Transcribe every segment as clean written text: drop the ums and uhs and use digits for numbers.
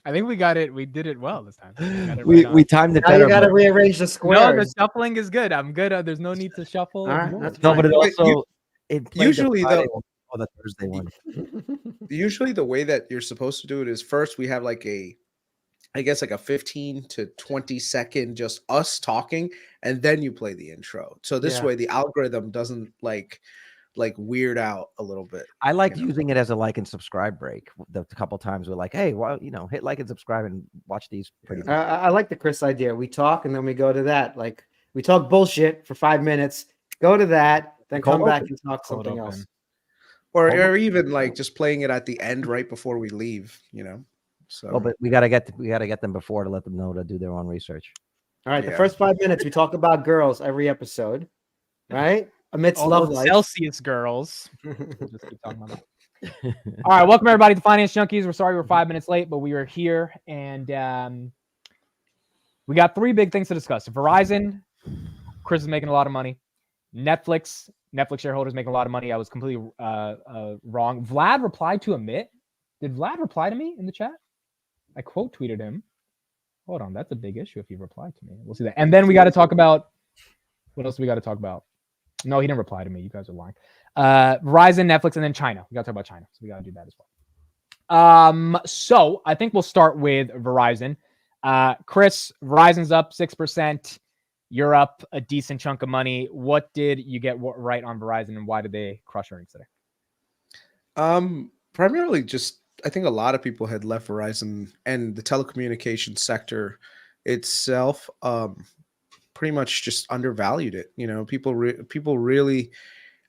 I think we got it. We did it well this time. We got it We right on. timed it Now better. you got to but- rearrange the No, squares. the shuffling is good. I'm good. There's no need to shuffle. All right, anymore. that's No, fine. but it But also it played usually, the Friday though- one or the Thursday one. Usually the way that you're supposed to do it is first we have like I guess like a 15 to 20-second just us talking, and then you play the intro. So this Yeah. way the algorithm doesn't like weird out a little bit. I liked You know? using it as a like and subscribe break. The couple times we're like, hey, well, hit like and subscribe and watch these pretty. I like the KRIS idea. We talk and then we go to that. Like we talk bullshit for 5 minutes, go to that, then Cold come back open. and talk Cold something open. else. Or even like just playing it at the end right before we leave, So Oh, but we gotta get them before to let them know to do their own research. All right, the Yeah. first 5 minutes we talk about girls every episode, right? Amidst All love those life. Celsius girls. We'll just keep talking about that. All right, welcome everybody to Finance Junkies. We're sorry we're 5 minutes late, but we are here, and we got three big things to discuss. Verizon, KRIS is making a lot of money. Netflix shareholders making a lot of money. I was completely wrong. Vlad replied to AMIT. Did Vlad reply to me in the chat? I quote tweeted him. Hold on, that's a big issue if he replied to me. We'll see that. And then we got to talk about what else do we got to talk about? No, he didn't reply to me. You guys are lying. Verizon, Netflix, and then China. We got to talk about China, so we got to do that as well. So I think we'll start with Verizon. KRIS, Verizon's up 6%. You're up a decent chunk of money. What did you get right on Verizon, and why did they crush earnings today? Primarily just I think a lot of people had left Verizon and the telecommunications sector itself pretty much just undervalued it. People really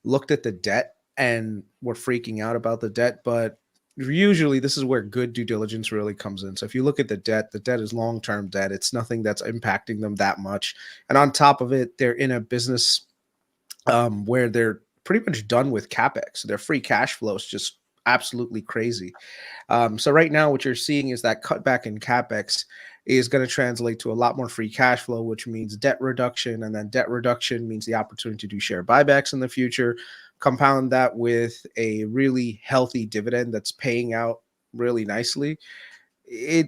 looked at the debt and were freaking out about the debt, but usually this is where good due diligence really comes in. So if you look at the debt is long-term debt. It's nothing that's impacting them that much. And on top of it, they're in a business where they're pretty much done with CapEx. So their free cash flow is just absolutely crazy. So right now what you're seeing is that cutback in CapEx is going to translate to a lot more free cash flow, which means debt reduction, and then debt reduction means the opportunity to do share buybacks in the future. Compound that with a really healthy dividend that's paying out really nicely.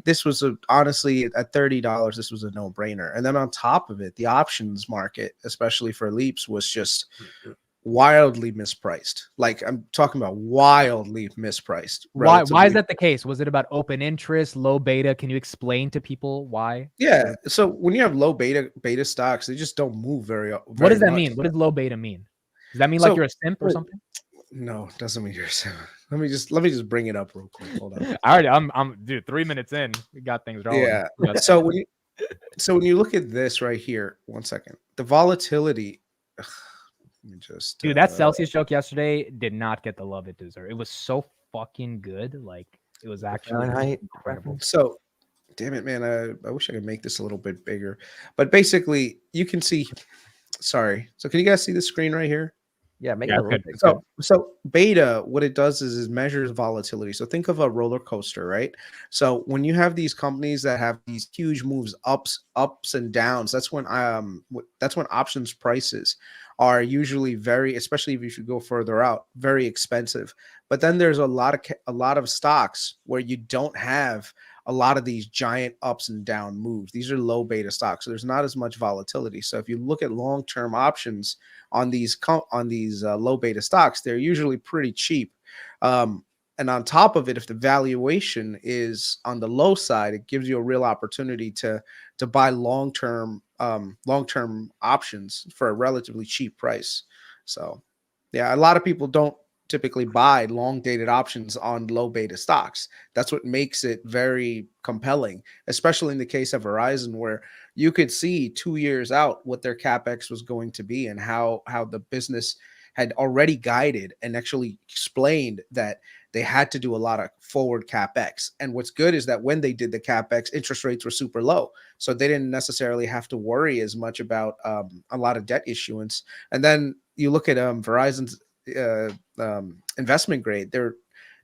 This was honestly at $30, this was a no-brainer. And then on top of it, the options market, especially for Leaps, was just wildly mispriced. Like I'm talking about wildly mispriced. Why is that the case? Was it about open interest, low beta? Can you explain to people why? Yeah. So when you have low beta stocks, they just don't move very what does that much. mean? What does low beta mean? Does that mean like you're a simp or something? No, it doesn't mean you're a simp. Let me just bring it up real quick. Hold on. I'm dude, 3 minutes in. We got things rolling. Yeah. So when you look at this right here, 1 second. The volatility. Let me just dude, that Celsius joke yesterday did not get the love it deserved. It was so fucking good. Like it was actually incredible. So damn it, man. I wish I could make this a little bit bigger. But basically you can see. Sorry. So can you guys see the screen right here? Yeah, make it a little big. So beta, what it does is it measures volatility. So think of a roller coaster, right? So when you have these companies that have these huge moves, ups and downs, that's when options prices are usually very, especially if you should go further out, very expensive. But then there's a lot of stocks where you don't have a lot of these giant ups and down moves. These are low beta stocks, so there's not as much volatility. So if you look at long-term options on these low beta stocks, they're usually pretty cheap. And on top of it, if the valuation is on the low side, it gives you a real opportunity to buy long-term options for a relatively cheap price. So yeah, a lot of people don't typically buy long dated options on low beta stocks. That's what makes it very compelling, especially in the case of Verizon, where you could see 2 years out what their CapEx was going to be and how the business had already guided and actually explained that they had to do a lot of forward CapEx. And what's good is that when they did the CapEx, interest rates were super low. So they didn't necessarily have to worry as much about a lot of debt issuance. And then you look at Verizon's investment grade. They're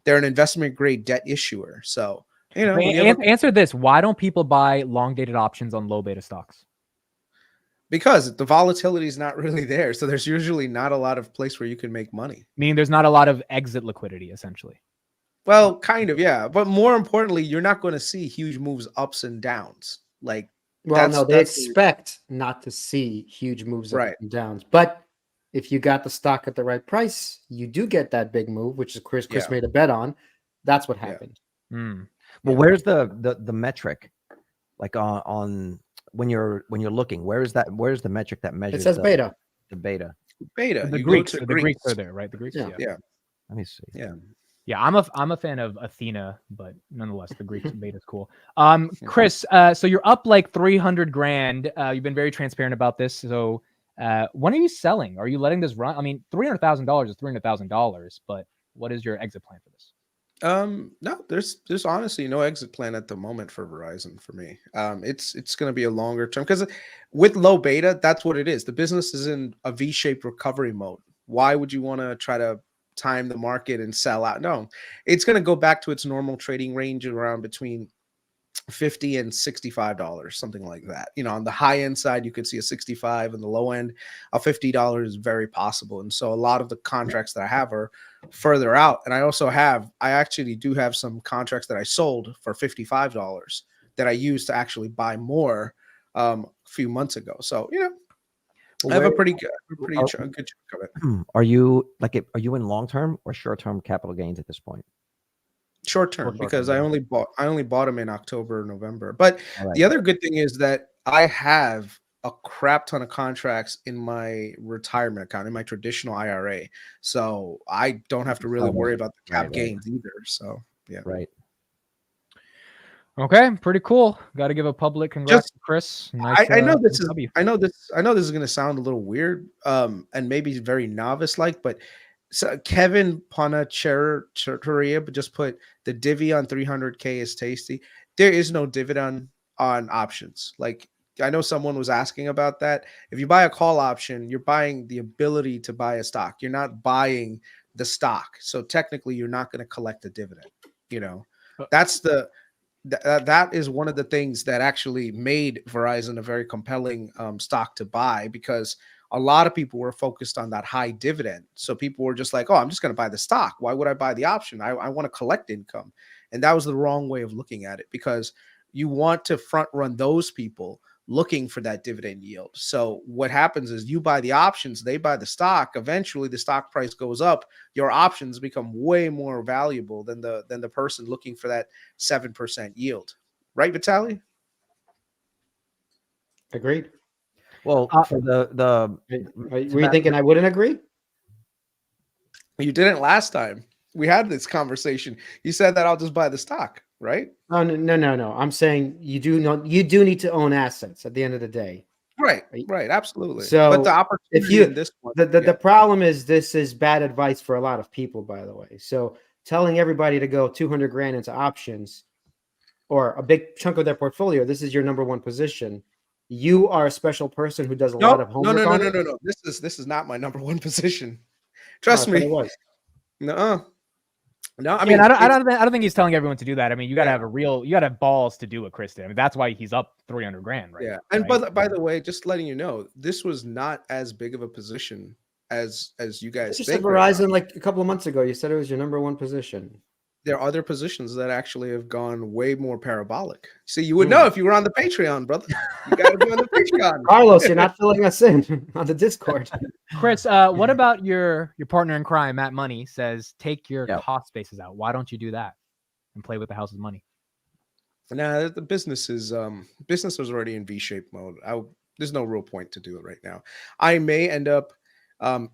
an investment grade debt issuer. So, answer this. Why don't people buy long dated options on low beta stocks? Because the volatility is not really there. So there's usually not a lot of place where you can make money. Meaning there's not a lot of exit liquidity, essentially. Well, kind of, yeah. But more importantly, you're not going to see huge moves ups and downs. Like Well, no, they that's expect not to see huge moves up right. and downs. But if you got the stock at the right price, you do get that big move, which is Chris Yeah. made a bet on. That's what Yeah. happened. Mm. Well, Yeah. where's the metric? Like on when you're looking, where's the metric that It measures says beta. the beta? Beta. The You Greeks, go to the Greeks Greeks. are there, right? The Greeks. Yeah. Yeah. Let me see. Yeah. Yeah, I'm a fan of Athena, but nonetheless, the Greek beta is cool. Chris, so you're up like 300 grand. You've been very transparent about this. So, when are you selling? Are you letting this run? I mean, $300,000 is $300,000, but what is your exit plan for this? No, there's honestly no exit plan at the moment for Verizon for me. It's going to be a longer term because with low beta, that's what it is. The business is in a V-shaped recovery mode. Why would you want to try to time the market and sell out? No, it's going to go back to its normal trading range around between $50 and $65, something like that. You know, on the high end side, you could see a 65, and the low end, a $50 is very possible. And so a lot of the contracts that I have are further out. And I actually do have some contracts that I sold for $55 that I used to actually buy more a few months ago. So, you know, I have a good chunk of it. Are you in long term or short term capital gains at this point? Short term, because I only bought them in October, November. But All right. the other good thing is that I have a crap ton of contracts in my retirement account, in my traditional IRA. So I don't have to really worry about the cap gains either. So yeah. Right. Okay, pretty cool. Got to give a public congrats to Chris. Nice, I know this is going to sound a little weird, and maybe very novice like, but so Kevin Panacheriya just put the divvy on 300K is tasty. There is no dividend on options. Like I know someone was asking about that. If you buy a call option, you're buying the ability to buy a stock. You're not buying the stock. So technically, you're not going to collect a dividend. You know, that's that is one of the things that actually made Verizon a very compelling stock to buy, because a lot of people were focused on that high dividend. So people were just like, oh, I'm just going to buy the stock. Why would I buy the option? I want to collect income. And that was the wrong way of looking at it, because you want to front run those people looking for that dividend yield. So what happens is you buy the options, they buy the stock. Eventually the stock price goes up. Your options become way more valuable than the person looking for that 7% yield. Right, Vitaly? Agreed. Well, for the were you thinking I wouldn't agree? You didn't last time. We had this conversation. You said that I'll just buy the stock, right? Oh, no. I'm saying you do need to own assets at the end of the day. Right, absolutely. So but the opportunity in this one, the problem is this is bad advice for a lot of people, by the way. So telling everybody to go 200 grand into options or a big chunk of their portfolio, this is your number one position. You are a special person who does a lot of homework on it. No. This is not my number one position. Trust me. It was. No, I I mean, I don't think he's telling everyone to do that. I mean, you got to you got to have balls to do what Chris did. I mean, that's why he's up 300 grand, right? Yeah. And by the way, just letting you know, this was not as big of a position as you guys You think. said Verizon like a couple of months ago. You said it was your number one position. There are other positions that actually have gone way more parabolic. See, you would know if you were on the Patreon, brother. You got to be on the Patreon. Carlos, you're not filling us in on the Discord. Chris, what about your partner in crime, Matt Money, says take your cost bases out. Why don't you do that and play with the house's money? Nah, the business was already in V-shaped mode. There's no real point to do it right now. I may end up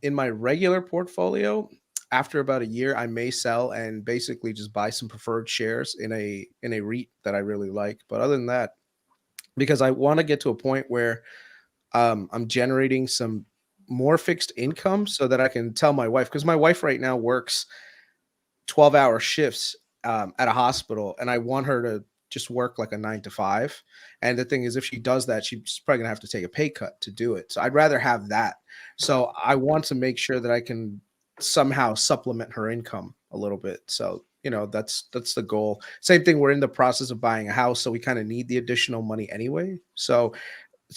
in my regular portfolio. After about a year, I may sell and basically just buy some preferred shares in a REIT that I really like. But other than that, because I want to get to a point where I'm generating some more fixed income so that I can tell my wife, because my wife right now works 12-hour shifts at a hospital, and I want her to just work like a 9 to 5. And the thing is, if she does that, she's probably gonna have to take a pay cut to do it. So I'd rather have that. So I want to make sure that I can somehow supplement her income a little bit. So, you know, that's the goal. Same thing. We're in the process of buying a house, so we kind of need the additional money anyway. So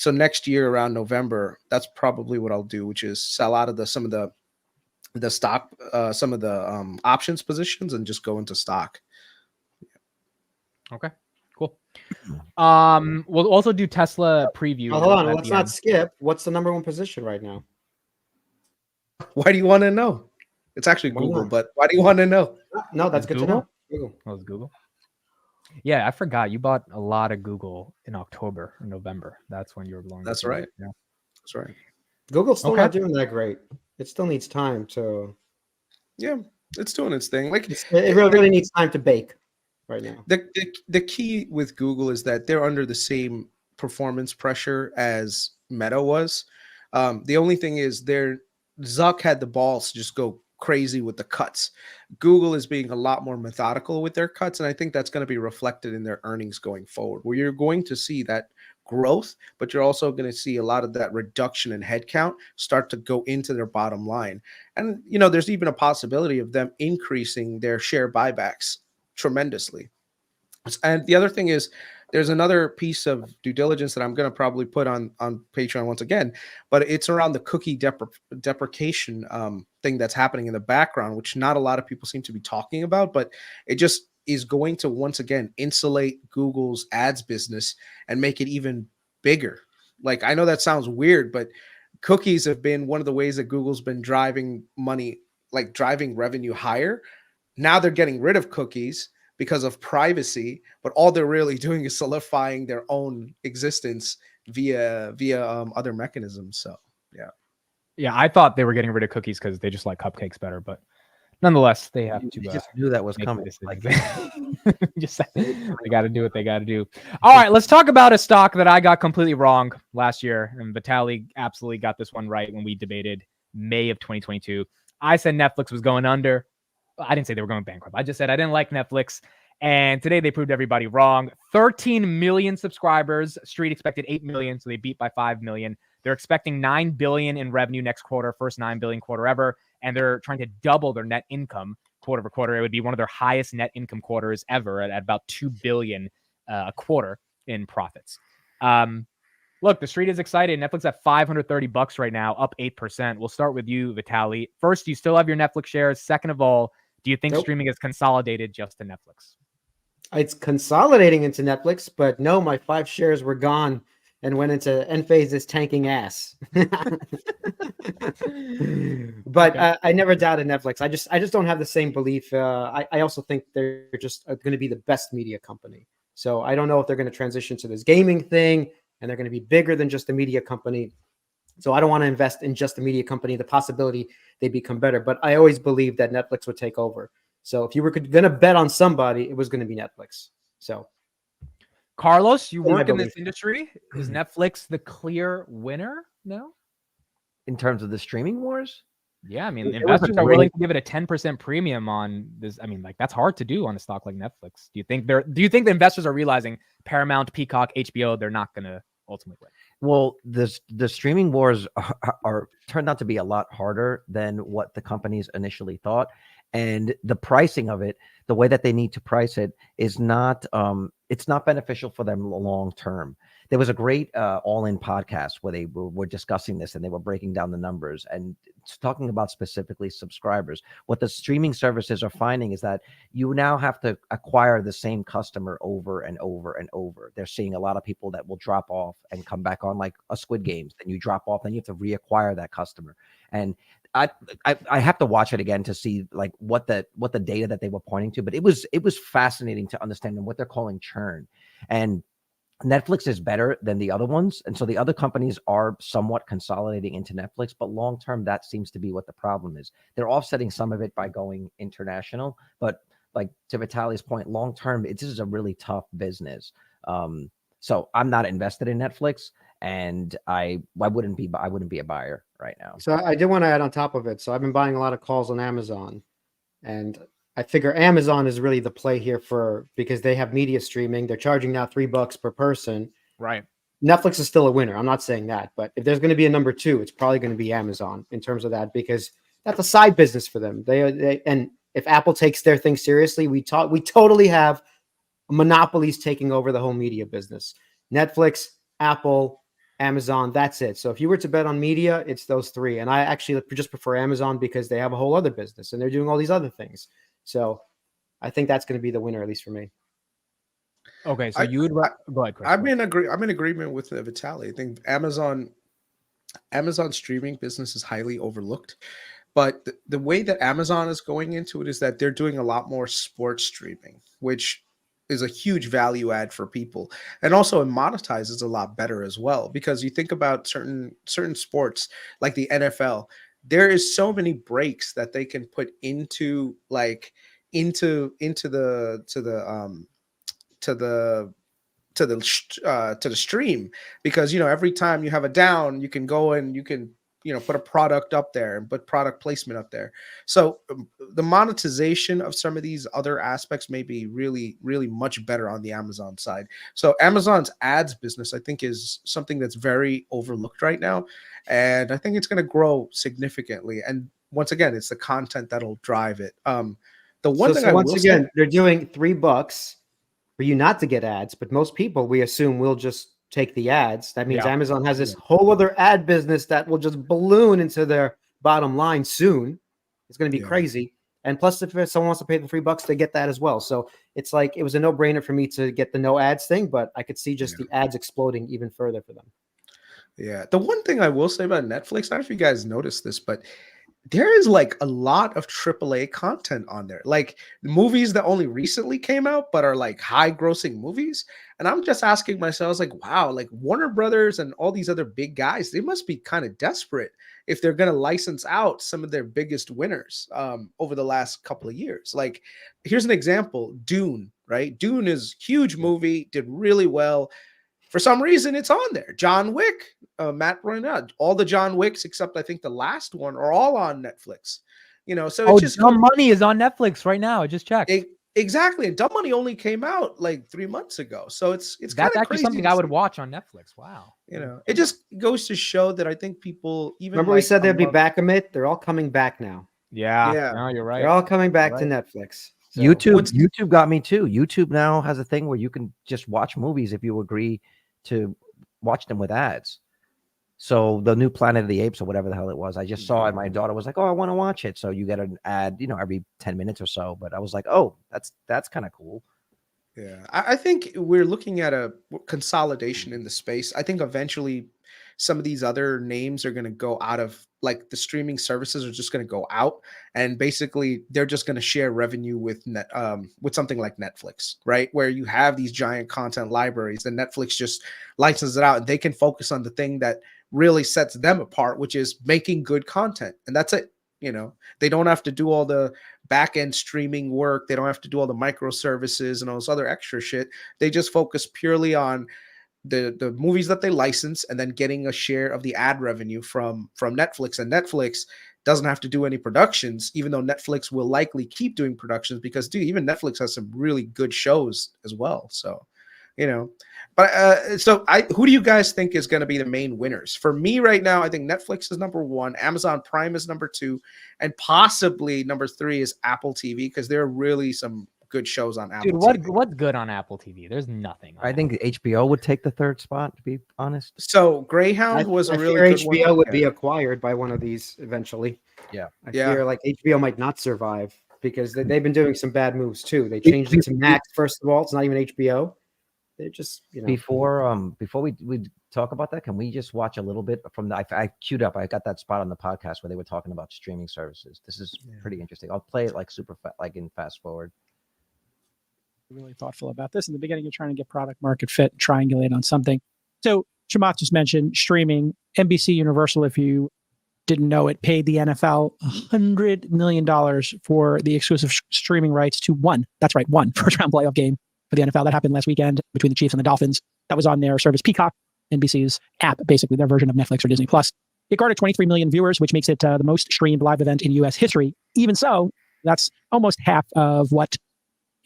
next year around November, that's probably what I'll do, which is sell out of some of the the stock, some of the options positions, and just go into stock. Okay, cool. We'll also do Tesla preview. Hold on, at let's the not end. skip. What's the number one position right now? Why do you want to know? It's actually Why Google, not? but why do you want to know? No, that's It's good Google? to know. Google. Oh, it's Google. Yeah, I forgot you bought a lot of Google in October or November. That's when you were blowing. That's the right. Yeah. That's right. Google's still Okay. not doing that great. It still needs time to. Yeah, it's doing its thing. Like It really needs time to bake right now. the key with Google is that they're under the same performance pressure as Meta was. The only thing is Zuck had the balls to just go crazy with the cuts. Google is being a lot more methodical with their cuts, and I think that's going to be reflected in their earnings going forward, where you're going to see that growth, but you're also going to see a lot of that reduction in headcount start to go into their bottom line. And there's even a possibility of them increasing their share buybacks tremendously. And the other thing is, there's another piece of due diligence that I'm going to probably put on Patreon once again, but it's around the cookie deprecation thing that's happening in the background, which not a lot of people seem to be talking about, but it just is going to once again insulate Google's ads business and make it even bigger. Like, I know that sounds weird, but cookies have been one of the ways that Google's been driving money, like driving revenue higher. Now they're getting rid of cookies because of privacy, but all they're really doing is solidifying their own existence via other mechanisms. So Yeah, I thought they were getting rid of cookies because they just like cupcakes better, but nonetheless, they have to. You just knew that was make coming. decisions. Like, Just they got to do what they got to do. All right, let's talk about a stock that I got completely wrong last year, and VITALY absolutely got this one right when we debated May of 2022. I said Netflix was going under. I didn't say they were going bankrupt. I just said I didn't like Netflix. And today they proved everybody wrong. 13 million subscribers. Street expected 8 million, so they beat by 5 million. They're expecting 9 billion in revenue next quarter, first 9 billion quarter ever, and they're trying to double their net income quarter over quarter. It would be one of their highest net income quarters ever at about 2 billion a quarter in profits. Look, the street is excited. Netflix at $530 right now, up 8%. We'll start with you, VITALY. First, do you still have your Netflix shares? Second of all, do you think streaming is consolidated just to Netflix? It's consolidating into Netflix, but no, my 5 shares were gone and went into Enphase's tanking ass. But Okay. I never doubted Netflix. I just don't have the same belief. I also think they're just going to be the best media company. So I don't know if they're going to transition to this gaming thing and they're going to be bigger than just a media company. So I don't want to invest in just a media company, the possibility they become better. But I always believed that Netflix would take over. So if you were going to bet on somebody, it was going to be Netflix. So, Carlos, you in my work in this belief. industry. Is Netflix the clear winner now? in terms of the streaming wars, Yeah, I mean, It was a investors are great- willing to give it a 10% premium on this. I mean, like that's hard to do on a stock like Netflix. Do you think the investors are realizing Paramount, Peacock, HBO, they're not going to ultimately win? well, the streaming wars are turned out to be a lot harder than what the companies initially thought, and the pricing of it, the way that they need to price it, is not it's not beneficial for them long term. There was a great all-in podcast where they were discussing this and they were breaking down the numbers and talking about specifically subscribers. What the streaming services are finding is that you now have to acquire the same customer over and over and over. They're seeing a lot of people that will drop off and come back on, like a Squid Games. Then you drop off, then you have to reacquire that customer. And I have to watch it again to see like what the data that they were pointing to, but it was fascinating to understand what they're calling churn. And Netflix is better than the other ones. And so the other companies are somewhat consolidating into Netflix, but long term, that seems to be what the problem is. They're offsetting some of it by going international, but like to Vitaly's point, long term, this is a really tough business. So I'm not invested in Netflix, and I wouldn't be a buyer right now. So I did want to add on top of it. So I've been buying a lot of calls on Amazon, and I figure Amazon is really the play here because they have media streaming. They're charging now $3 per person. Right. Netflix is still a winner. I'm not saying that, but if there's going to be a number 2, it's probably going to be Amazon in terms of that, because that's a side business for them. They and if Apple takes their thing seriously, we totally have monopolies taking over the whole media business. Netflix, Apple, Amazon, that's it. So if you were to bet on media, it's those three. And I actually just prefer Amazon because they have a whole other business and they're doing all these other things. So I think that's going to be the winner, at least for me. Okay, so you would go ahead, Chris. I'm in agreement with Vitaly. I think Amazon streaming business is highly overlooked. But the way that Amazon is going into it is that they're doing a lot more sports streaming, which is a huge value add for people. And also it monetizes a lot better as well, because you think about certain sports like the NFL, there is so many breaks that they can put into the stream, because every time you have a down, you can go and you can put a product up there and put product placement up there. So the monetization of some of these other aspects may be really, really much better on the Amazon side. So Amazon's ads business, I think, is something that's very overlooked right now, and I think it's going to grow significantly. And once again, it's the content that'll drive it. The one thing once again, they're doing $3 for you not to get ads, but most people, we assume, will just take the ads. That means Amazon has this whole other ad business that will just balloon into their bottom line soon. It's going to be crazy. And plus, if someone wants to pay the $3, they get that as well. So it's like, it was a no-brainer for me to get the no ads thing, but I could see just the ads exploding even further for them. Yeah. The one thing I will say about Netflix, I don't know if you guys noticed this, but there is like a lot of AAA content on there, like movies that only recently came out, but are like high grossing movies. And I'm just asking myself, I was like, wow, like Warner Brothers and all these other big guys, they must be kind of desperate if they're going to license out some of their biggest winners over the last couple of years. Like, here's an example, Dune, right? Dune is a huge movie, did really well. For some reason, it's on there. John Wick, Matt Reynolds, all the John Wicks except I think the last one are all on Netflix. So it's just Dumb Money is on Netflix right now. I just checked. Exactly, and Dumb Money only came out like 3 months ago, so it's that's actually something I would watch on Netflix. Wow, it just goes to show that I think people even remember we said they'd be back, AMIT. They're all coming back now. Yeah, no, you're right. They're all coming back to Netflix. So. YouTube got me too. YouTube now has a thing where you can just watch movies if you agree to watch them with ads. So the new Planet of the Apes or whatever the hell it was, I just saw it. My daughter was like, "Oh, I want to watch it." So you get an ad, every 10 minutes or so. But I was like, "Oh, that's kind of cool." Yeah, I think we're looking at a consolidation in the space. I think eventually some of these other names are going to go out of, like, the streaming services are just going to go out, and basically they're just going to share revenue with something like Netflix, right? Where you have these giant content libraries and Netflix just licenses it out and they can focus on the thing that really sets them apart, which is making good content. And that's it. They don't have to do all the back end streaming work. They don't have to do all the microservices and all this other extra shit. They just focus purely on the movies that they license and then getting a share of the ad revenue from Netflix. And Netflix doesn't have to do any productions, even though Netflix will likely keep doing productions because, dude, even Netflix has some really good shows as well. So, but who do you guys think is going to be the main winners? For me right now, I think Netflix is number 1, Amazon Prime is number 2, and possibly number 3 is Apple TV, because there are really some good shows on Apple TV. Dude, what's good on Apple TV? There's nothing. I think HBO would take the 3rd spot, to be honest. So Greyhound was a really good one. HBO would be acquired by one of these eventually. Yeah. I fear like HBO might not survive because they've been doing some bad moves too. They changed it to Max, first of all. It's not even HBO. They're just, Before we talk about that, can we just watch a little bit from I queued up. I got that spot on the podcast where they were talking about streaming services. This is pretty interesting. I'll play it like in fast forward. Really thoughtful about this. In the beginning, you're trying to get product market fit, triangulate on something. So Chamath just mentioned streaming. NBC Universal, if you didn't know it, paid the NFL $100 million for the exclusive streaming rights to one first round playoff game for the NFL. That happened last weekend between the Chiefs and the Dolphins. That was on their service Peacock, NBC's app, basically their version of Netflix or Disney Plus. It garnered 23 million viewers, which makes it the most streamed live event in U.S. history. Even so, that's almost half of what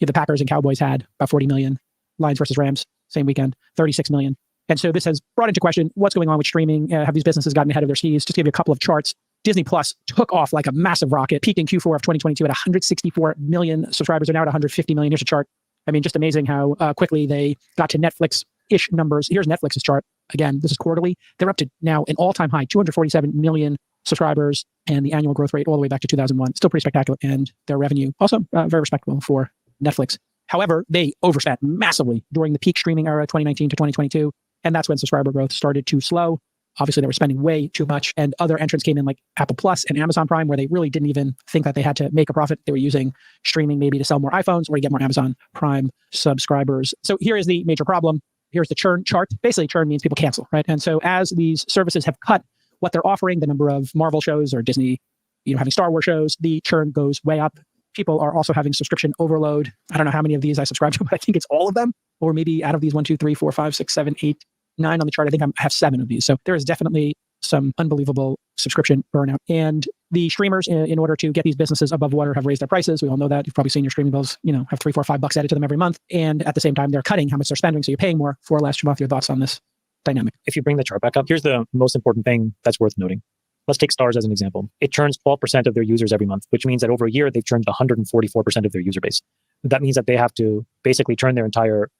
the Packers and Cowboys had, about 40 million. Lions versus Rams, same weekend, 36 million. And so this has brought into question what's going on with streaming. Have these businesses gotten ahead of their skis? Just to give you a couple of charts, Disney Plus took off like a massive rocket, peaked in Q4 of 2022 at 164 million subscribers. Are now at 150 million. Here's a chart. I mean, just amazing how quickly they got to Netflix-ish numbers. Here's Netflix's chart. again, this is quarterly. They're up to now an all-time high, 247 million subscribers, and the annual growth rate all the way back to 2001. Still pretty spectacular. And their revenue also very respectable for Netflix. However, they overspent massively during the peak streaming era, 2019 to 2022. And that's when subscriber growth started to slow. Obviously, they were spending way too much. And other entrants came in like Apple Plus and Amazon Prime, where they really didn't even think that they had to make a profit. They were using streaming maybe to sell more iPhones or to get more Amazon Prime subscribers. So here is the major problem. Here's the churn chart. Basically, churn means people cancel, right? And so as these services have cut what they're offering, the number of Marvel shows or Disney, having Star Wars shows, the churn goes way up. People are also having subscription overload. I don't know how many of these I subscribe to, but I think it's all of them. Or maybe out of these 1, 2, 3, 4, 5, 6, 7, 8, 9 on the chart, I think I have 7 of these. So there is definitely some unbelievable subscription burnout. And the streamers, in order to get these businesses above water, have raised their prices. We all know that. You've probably seen your streaming bills, have $3, $4, $5 added to them every month. And at the same time, they're cutting how much they're spending. So you're paying more for less. Shamath, your thoughts on this dynamic? If you bring the chart back up, here's the most important thing that's worth noting. Let's take Stars as an example. It churns 12% of their users every month, which means that over a year, they've churned 144% of their user base. That means that they have to basically churn their entire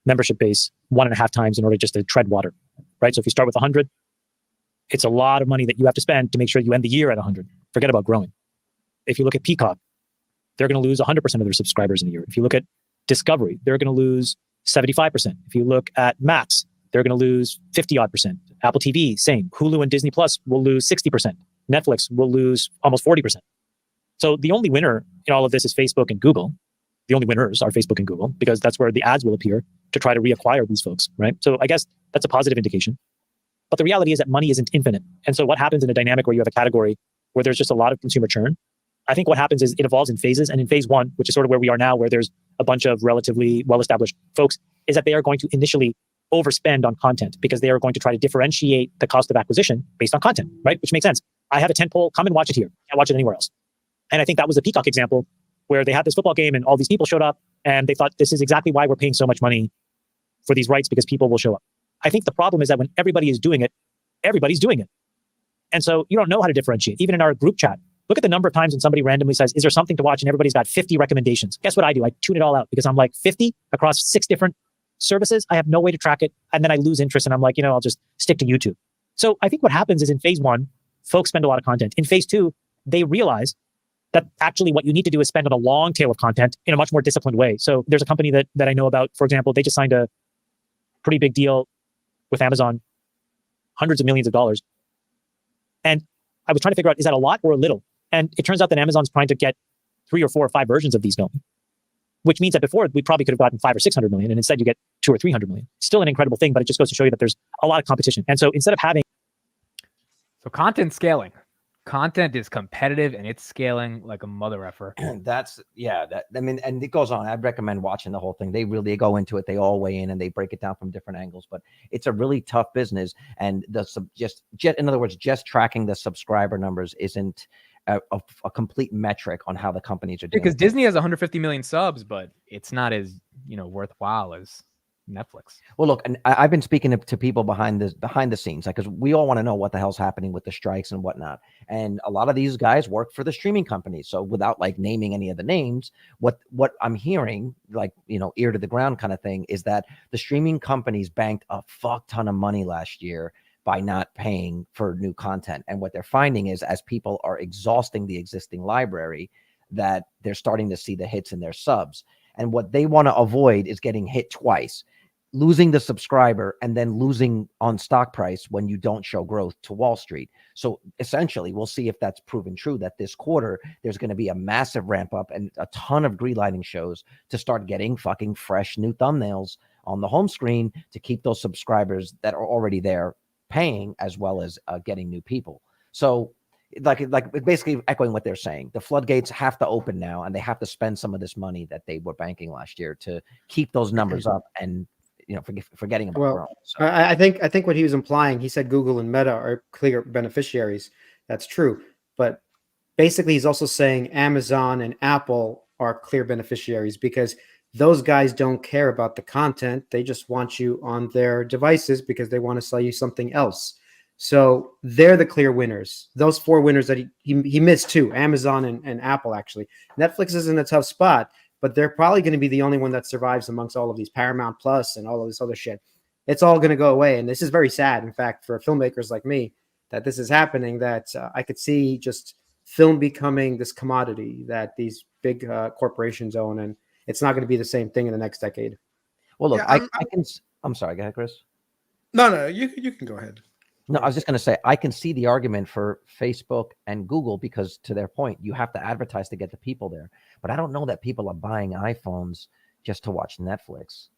membership base 1.5 times in order just to tread water, right? So if you start with 100, it's a lot of money that you have to spend to make sure you end the year at 100. Forget about growing. If you look at Peacock, they're going to lose 100% of their subscribers in a year. If you look at Discovery, they're going to lose 75%. If you look at Max, they're going to lose 50-odd%. Apple TV, same. Hulu and Disney Plus will lose 60%. Netflix will lose almost 40%. So the only winner in all of this is Facebook and Google. The only winners are Facebook and Google, because that's where the ads will appear to try to reacquire these folks, right? So I guess that's a positive indication. But the reality is that money isn't infinite. And so what happens in a dynamic where you have a category where there's just a lot of consumer churn, I think what happens is it evolves in phases. And in phase 1, which is sort of where we are now, where there's a bunch of relatively well-established folks, is that they are going to initially overspend on content because they are going to try to differentiate the cost of acquisition based on content, right? Which makes sense. I have a tentpole, come and watch it here. Can't watch it anywhere else. And I think that was the Peacock example where they had this football game and all these people showed up and they thought this is exactly why we're paying so much money for these rights, because people will show up. I think the problem is that when everybody is doing it, everybody's doing it. And so you don't know how to differentiate. Even in our group chat, look at the number of times when somebody randomly says, is there something to watch? And everybody's got 50 recommendations. Guess what I do? I tune it all out because I'm like 50 across 6 different services. I have no way to track it. And then I lose interest and I'm like, I'll just stick to YouTube. So I think what happens is in phase 1, folks spend a lot of content. In phase 2, they realize that actually what you need to do is spend on a long tail of content in a much more disciplined way. So there's a company that I know about, for example, they just signed a pretty big deal with Amazon, hundreds of millions of dollars. And I was trying to figure out, is that a lot or a little? And it turns out that Amazon's trying to get 3 or 4 or 5 versions of these going, which means that before we probably could have gotten 500 or 600 million, and instead you get 200 or 300 million. Still an incredible thing, but it just goes to show you that there's a lot of competition. And so instead of having... So content scaling. Content is competitive and it's scaling like a mother effer. And it goes on. I'd recommend watching the whole thing. They really go into it. They all weigh in and they break it down from different angles, but it's a really tough business. And in other words, just tracking the subscriber numbers isn't a complete metric on how the companies are doing. Because Disney has 150 million subs, but it's not as, worthwhile as Netflix. Well, look, and I've been speaking to people behind the scenes, because we all want to know what the hell's happening with the strikes and whatnot. And a lot of these guys work for the streaming companies. So without naming any of the names, what I'm hearing, ear to the ground kind of thing, is that the streaming companies banked a fuck ton of money last year by not paying for new content. And what they're finding is, as people are exhausting the existing library, that they're starting to see the hits in their subs. And what they want to avoid is getting hit twice, losing the subscriber and then losing on stock price when you don't show growth to Wall Street. So essentially, we'll see if that's proven true, that this quarter, there's going to be a massive ramp up and a ton of greenlighting shows to start getting fucking fresh new thumbnails on the home screen to keep those subscribers that are already there paying, as well as getting new people. So like basically echoing what they're saying, the floodgates have to open now, and they have to spend some of this money that they were banking last year to keep those numbers up and forgetting about growth. So. I think what he was implying, he said Google and Meta are clear beneficiaries. That's true, but basically he's also saying Amazon and Apple are clear beneficiaries, because those guys don't care about the content. They just want you on their devices because they want to sell you something else. So they're the clear winners. Those 4 winners that he missed too, Amazon and Apple, actually. Netflix is in a tough spot, but they're probably going to be the only one that survives amongst all of these, Paramount Plus and all of this other shit. it's all going to go away. And this is very sad, in fact, for filmmakers like me, that this is happening, that I could see just film becoming this commodity that these big corporations own. And it's not going to be the same thing in the next decade. Well, look, Yeah, I'm sorry, go ahead, Chris. no, you can go ahead. No, I was just going to say, I can see the argument for Facebook and Google because, to their point, you have to advertise to get the people there. But I don't know that people are buying iPhones just to watch Netflix.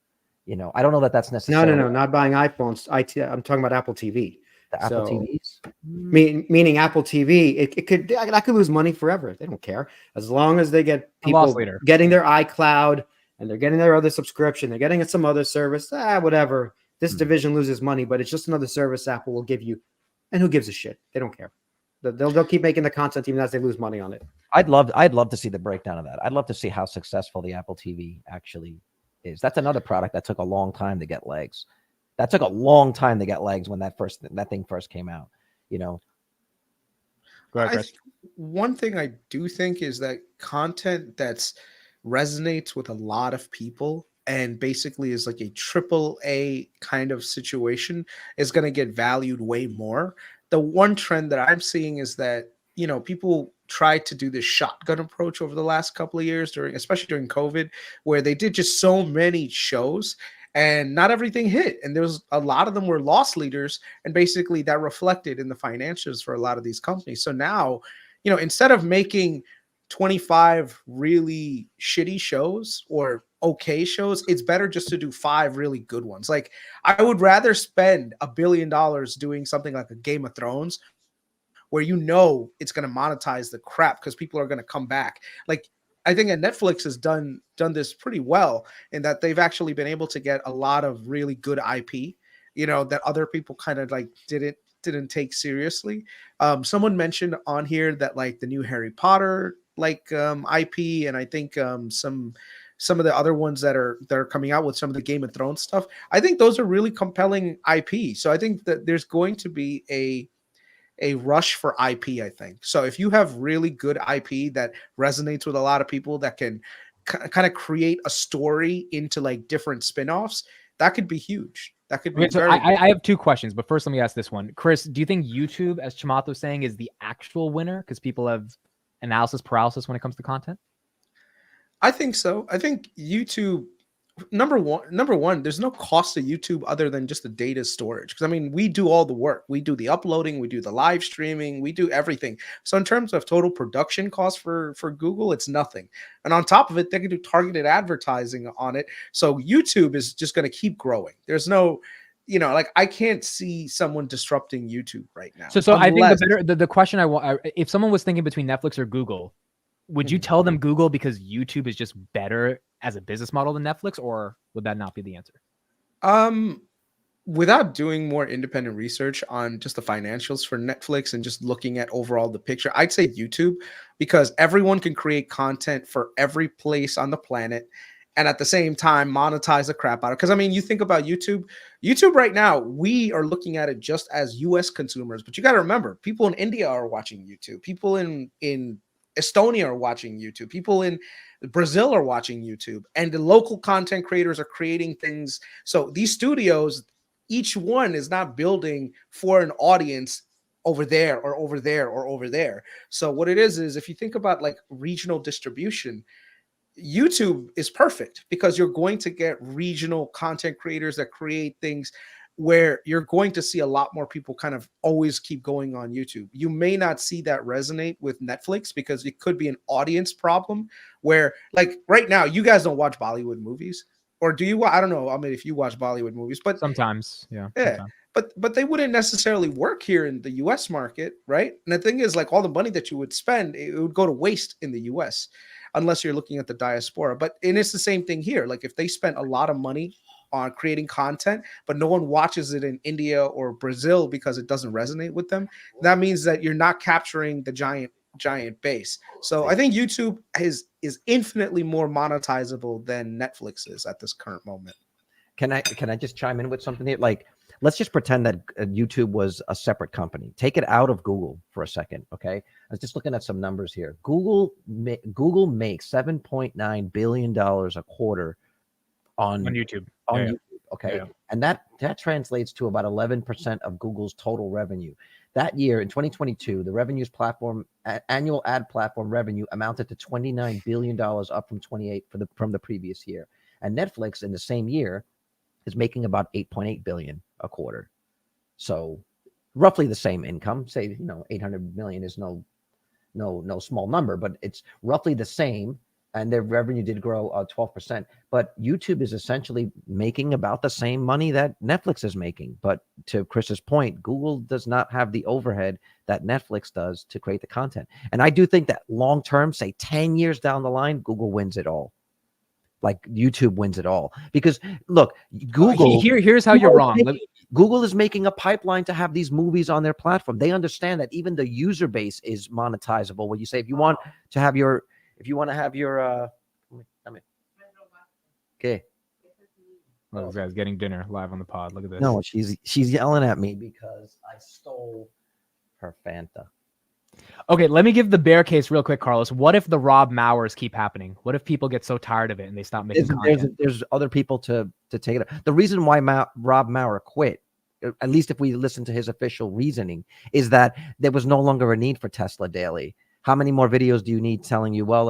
You know, I don't know that that's necessarily. No, not buying iPhones. I'm talking about Apple TV. The Apple TVs? Meaning Apple TV, I could lose money forever. They don't care. As long as they get people getting their iCloud and they're getting their other subscription, they're getting some other service, whatever. This division loses money, but it's just another service Apple will give you. And who gives a shit? They don't care. They'll keep making the content even as they lose money on it. I'd love to see the breakdown of that. I'd love to see how successful the Apple TV actually is. That's another product that took a long time to get legs. That took a long time to get legs when that thing first came out. You know. Go ahead, Chris. One thing I do think is that content that's resonates with a lot of people and basically is like a AAA kind of situation is going to get valued way more. The one trend that I'm seeing is that, you know, people tried to do this shotgun approach over the last couple of years, especially during COVID, where they did just so many shows and not everything hit. And there's a lot of them were loss leaders. And basically that reflected in the financials for a lot of these companies. So now, you know, instead of making 25 really shitty shows or okay shows, it's better just to do 5 really good ones. Like, I would rather spend $1 billion doing something like a Game of Thrones where you know it's going to monetize the crap because people are going to come back. Like, I think that Netflix has done this pretty well in that they've actually been able to get a lot of really good IP, you know, that other people kind of like didn't take seriously. Someone mentioned on here that like the new Harry Potter IP, and I think some of the other ones that are coming out with some of the Game of Thrones stuff. I think those are really compelling IP. So I think that there's going to be a rush for IP, I think. So if you have really good IP that resonates with a lot of people that can kind of create a story into like different spin-offs, that could be huge. That could be very I have 2 questions, but first let me ask this one. Chris, do you think YouTube, as Chamath was saying, is the actual winner because people have analysis paralysis when it comes to content? I think so. I think YouTube, number one, there's no cost to YouTube other than just the data storage. Because I mean, we do all the work. We do the uploading, we do the live streaming, we do everything. So in terms of total production cost for Google, it's nothing. And on top of it, they can do targeted advertising on it. So YouTube is just going to keep growing. There's no, you know, like I can't see someone disrupting YouTube right now. So I think the question I want, if someone was thinking between Netflix or Google, would you tell them Google because YouTube is just better as a business model than Netflix, or would that not be the answer? Without doing more independent research on just the financials for Netflix and just looking at overall the picture, I'd say YouTube, because everyone can create content for every place on the planet and at the same time monetize the crap out of it. Because I mean, you think about YouTube right now, we are looking at it just as US consumers, but you got to remember, people in India are watching YouTube, people in Estonia are watching YouTube, people in Brazil are watching YouTube, and the local content creators are creating things. So these studios, each one is not building for an audience over there or over there or over there. So what it is if you think about like regional distribution, YouTube is perfect because you're going to get regional content creators that create things where you're going to see a lot more people kind of always keep going on YouTube. You may not see that resonate with Netflix because it could be an audience problem where, like right now, you guys don't watch Bollywood movies, or do you? I don't know. I mean, if you watch Bollywood movies, but sometimes, yeah. Sometimes. But they wouldn't necessarily work here in the US market, right? And the thing is, like all the money that you would spend, it would go to waste in the US unless you're looking at the diaspora. And it's the same thing here. Like if they spent a lot of money on creating content, but no one watches it in India or Brazil because it doesn't resonate with them, that means that you're not capturing the giant base. So I think YouTube is infinitely more monetizable than Netflix is at this current moment. Can I just chime in with something here? Like, let's just pretend that YouTube was a separate company. Take it out of Google for a second, okay? I was just looking at some numbers here. Google makes $7.9 billion a quarter on YouTube. YouTube, Okay. Yeah. And that translates to about 11% of Google's total revenue. That year in 2022, the revenues platform annual ad platform revenue amounted to $29 billion, up from 28 from the previous year. And Netflix in the same year is making about 8.8 billion a quarter. So roughly the same income. Say, 800 million is no small number, but it's roughly the same. And their revenue did grow 12%. But YouTube is essentially making about the same money that Netflix is making. But to Chris's point, Google does not have the overhead that Netflix does to create the content. And I do think that long term, say 10 years down the line, Google wins it all. Like YouTube wins it all. Because look, Google. Here's how you're wrong. Google is making a pipeline to have these movies on their platform. They understand that even the user base is monetizable. When you say if you want to have your okay. Oh, this guy's getting dinner live on the pod. Look at this. No, she's yelling at me because I stole her Fanta. Okay, let me give the bear case real quick, Carlos. What if the Rob Mauers keep happening? What if people get so tired of it and they stop making content? There's other people to take it. The reason why Rob Mauer quit, at least if we listen to his official reasoning, is that there was no longer a need for Tesla Daily. How many more videos do you need telling you? Well,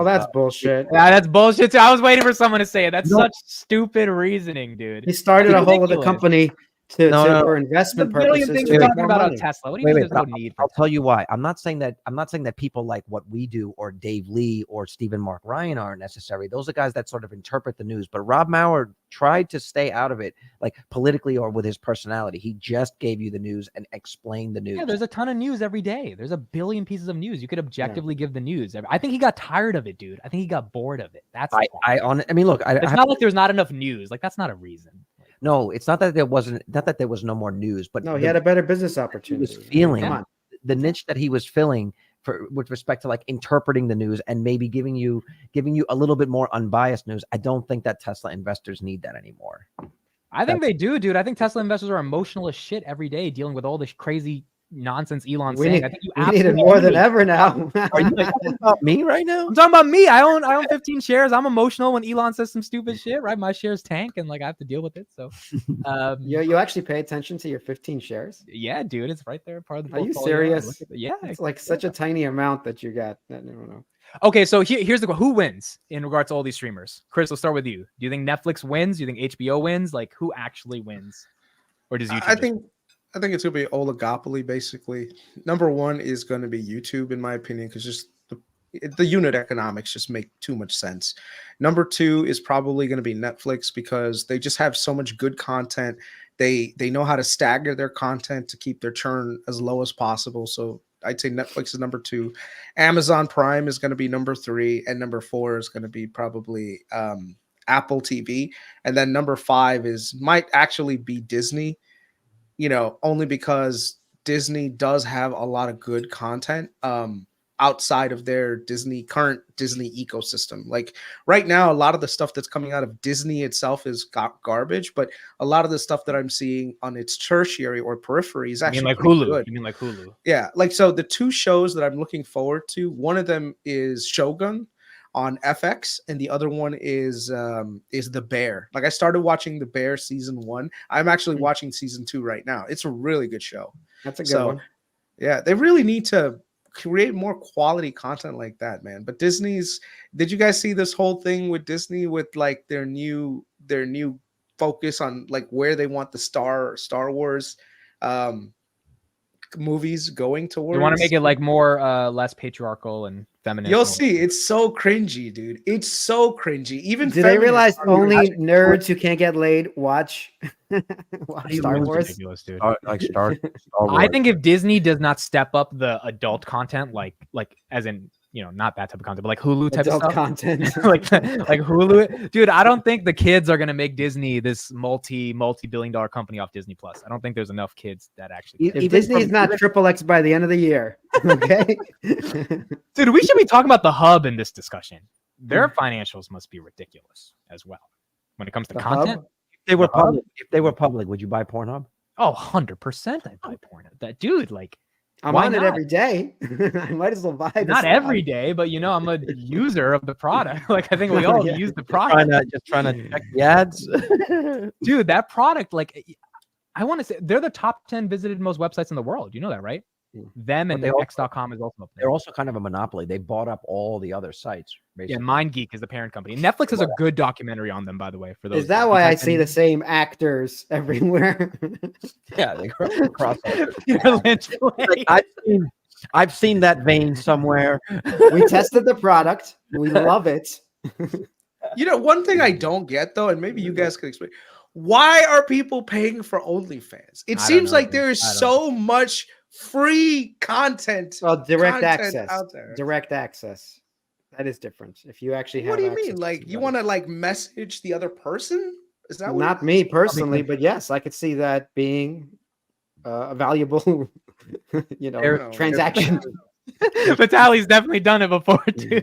that's bullshit. Yeah, that's bullshit too. I was waiting for someone to say it. That's such stupid reasoning, dude. He started a whole other company for investment purposes. Things you're talking about on Tesla. What do you mean there's no need for I'll tell you why. I'm not saying that people like what we do or Dave Lee or Stephen Mark Ryan aren't necessary. Those are guys that sort of interpret the news. But Rob Mauer tried to stay out of it, like politically or with his personality. He just gave you the news and explained the news. Yeah, there's a ton of news every day. There's a billion pieces of news. You could objectively give the news. I think he got tired of it, dude. I think he got bored of it. That's look, it's not like there's not enough news. Like that's not a reason. No, it's not that there was no more news, but he had a better business opportunity. He was feeling the niche that he was filling with respect to like interpreting the news and maybe giving you a little bit more unbiased news. I don't think that Tesla investors need that anymore. I think they do, dude. I think Tesla investors are emotional as shit every day dealing with all this crazy nonsense Elon's saying. I think you need it more than ever now. Are you talking about me right now? I'm talking about me. I own 15 shares. I'm emotional when Elon says some stupid shit, right? My shares tank and like I have to deal with it. So you actually pay attention to your 15 shares? Yeah, dude. It's right there. Part of the portfolio. Are you serious? Yeah. It's like such a tiny amount that you got. I don't know. Okay, so here's the question. Who wins in regards to all these streamers? Chris, let's start with you. Do you think Netflix wins? Do you think HBO wins? Like who actually wins? Or does YouTube I think it's going to be oligopoly, basically. Number one is going to be YouTube, in my opinion, because just the unit economics just make too much sense. Number two is probably going to be Netflix because they just have so much good content. They know how to stagger their content to keep their churn as low as possible. So I'd say Netflix is number two. Amazon Prime is going to be number three. And number four is going to be probably Apple TV. And then number five might actually be Disney. Only because Disney does have a lot of good content outside of their current Disney ecosystem. Like right now, a lot of the stuff that's coming out of Disney itself is garbage, but a lot of the stuff that I'm seeing on its tertiary or periphery is actually Hulu. good. You mean like Hulu? Yeah. Like, so the two shows that I'm looking forward to, one of them is Shogun on FX, and the other one is The Bear. Like I started watching The Bear season 1. I'm actually watching season 2 right now. It's a really good show. That's a good one. Yeah, they really need to create more quality content like that, man. But did you guys see this whole thing with Disney with like their new focus on like where they want the Star Wars movies going towards? You want to make it like more less patriarchal and feminist. You'll see. It's so cringy, dude. It's so cringy. Even do they realize only nerds who can't get laid watch Star Wars? Ridiculous, dude. Star Wars. I think if Disney does not step up the adult content, like as in not that type of content, but like Hulu type adult of stuff. content, like Hulu, dude. I don't think the kids are gonna make Disney this multi-billion-dollar company off Disney Plus. I don't think there's enough kids that actually. If Disney's not XXX by the end of the year, okay. Dude, we should be talking about the hub in this discussion. Their financials must be ridiculous as well when it comes to content. If they were public, would you buy Pornhub? Oh, 100%. I'd buy Pornhub. That dude, like. I'm Why on it not? every day. I might as well buy this. Not every day, but you know, I'm a user of the product. Like I think we all Yeah. use the product. Just trying to check the ads. Dude, that product, like I want to say they're the top 10 visited most websites in the world. You know that, right? Yeah. Them But and they also- X.com is also up there. They're also kind of a monopoly. They bought up all the other sites. Yeah, Basically. MindGeek is the parent company. Netflix has a good documentary on them, by the way. For those, Is that if you why I type see in- the same actors everywhere? Yeah, they cross. Peter Lynch Like, play. I've seen that vein somewhere. We tested the product. We love it. You know, one thing I don't get though, and maybe you guys could explain, why are people paying for OnlyFans? It I don't seems know, like dude. there is I don't so much free content. Well, direct content access. out there. Direct access. That is different. If you actually have What do you access mean? to Like you somebody. want to like message the other person? Is that what Not me personally, but yes, I could see that being a valuable, There- transaction. Vitaly's definitely done it before too.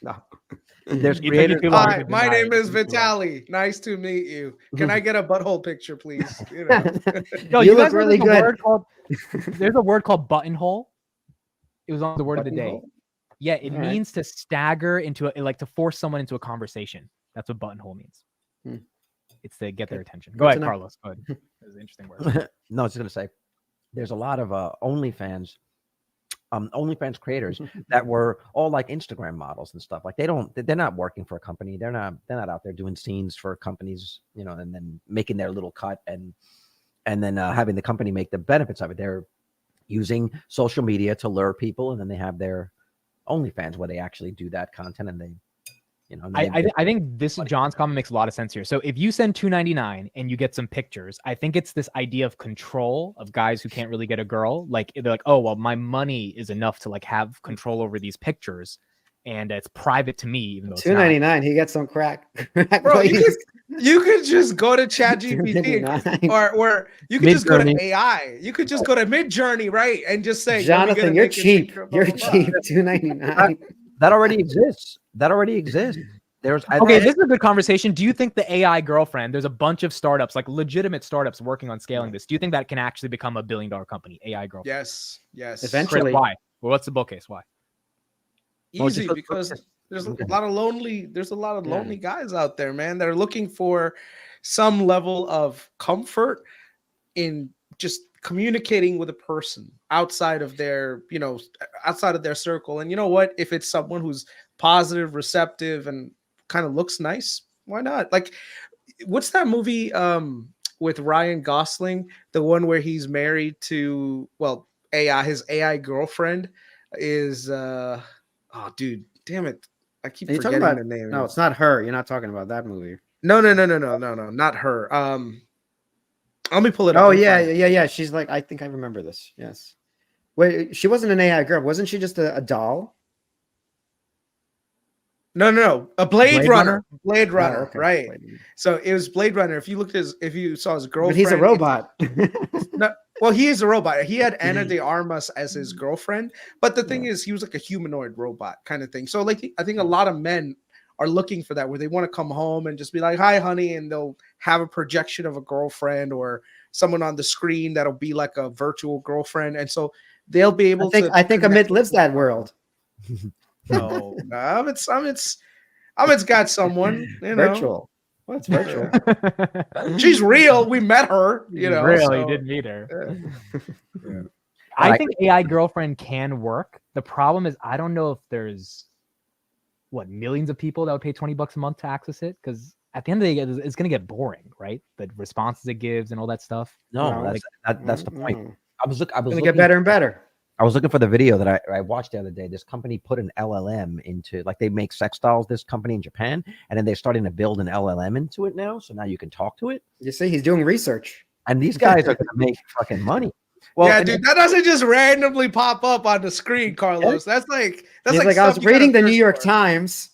No. There's You took it creators. too long Hi, to my deny name it. is Vitaly. Nice to meet you. Can I get a butthole picture, please? You know. Yo, You guys look know really there's a good. word called- there's a word called buttonhole. It was on the word of the day. Buttonhole? Yeah, it All right. means to stagger into like to force someone into a conversation. That's what buttonhole means. Hmm. It's to get their Good. attention. Good Go to ahead, know. Carlos. Go ahead. That was an interesting word. No, I was just gonna say, there's a lot of OnlyFans creators that were all like Instagram models and stuff. Like they're not working for a company. They're not out there doing scenes for companies, and then making their little cut and then having the company make the benefits of it. They're using social media to lure people, and then they have their OnlyFans where they actually do that content, and they, and then they- I think this John's comment makes a lot of sense here. So if you send $2.99 and you get some pictures, I think it's this idea of control of guys who can't really get a girl. Like they're like, oh well, my money is enough to like have control over these pictures, and it's private to me, even though it's not. $2.99. He gets some crack. Bro, Please. you could just go to ChatGPT $2.99. or you could just go to Midjourney. AI. You could just go to Midjourney, right? And just say, "Let me get a Jonathan, you're naked cheap. picture of blah, You're blah, blah." cheap. $2.99. that already exists. There's Okay, this is a good conversation. Do you think the AI girlfriend, there's a bunch of startups, like legitimate startups working on scaling this. Do you think that can actually become $1 billion company, AI girlfriend? Yes. Eventually. Chris, why? Well, what's the bull case? Why? Well, Easy just- because there's a Okay. lot of lonely guys out there, man, that are looking for some level of comfort in just communicating with a person outside of their circle. And you know what? If it's someone who's positive, receptive, and kind of looks nice, why not? Like, what's that movie with Ryan Gosling? The one where he's married to his AI girlfriend is dude, damn it. I keep Are you talking forgetting about? the name. No, it's not her. You're not talking about that movie. No, not her. Let me pull it up. Oh Let me yeah, find it. yeah. She's like, I think I remember this. Yes. Wait, she wasn't an AI girl, wasn't she? Just a doll. No. A Blade Blade Runner. Runner? Blade Oh, Runner, okay. right? Wait. So it was Blade Runner. If you saw his girlfriend, But he's a robot. Well, he is a robot. He had Ana Mhm. de Armas as his girlfriend, but the thing is, he was like a humanoid robot kind of thing. So, like, I think a lot of men are looking for that, where they want to come home and just be like, "Hi, honey," and they'll have a projection of a girlfriend or someone on the screen that'll be like a virtual girlfriend, and so they'll be able to. I think connect Amit lives with that them. world. No, Amit's got someone, you know. Virtual. What's virtual? She's real. We met her, you know. Really so- did meet her. Yeah. I Right. think AI girlfriend can work. The problem is I don't know if there's millions of people that would pay $20 a month to access it, because at the end of the day, it's going to get boring, right? The responses it gives and all that stuff. no, No, that's the point. Mm. I was It's gonna looking, get better and better. I was looking for the video that I watched the other day. This company put an LLM into, like, they make sex dolls, this company in Japan, and then they're starting to build an LLM into it now. So now you can talk to it. You see, he's doing research. And these guys are going to make fucking money. Well, yeah, and dude, that doesn't just randomly pop up on the screen, Carlos. That's like He's like, I was stuff you gotta reading the New search York for. Times.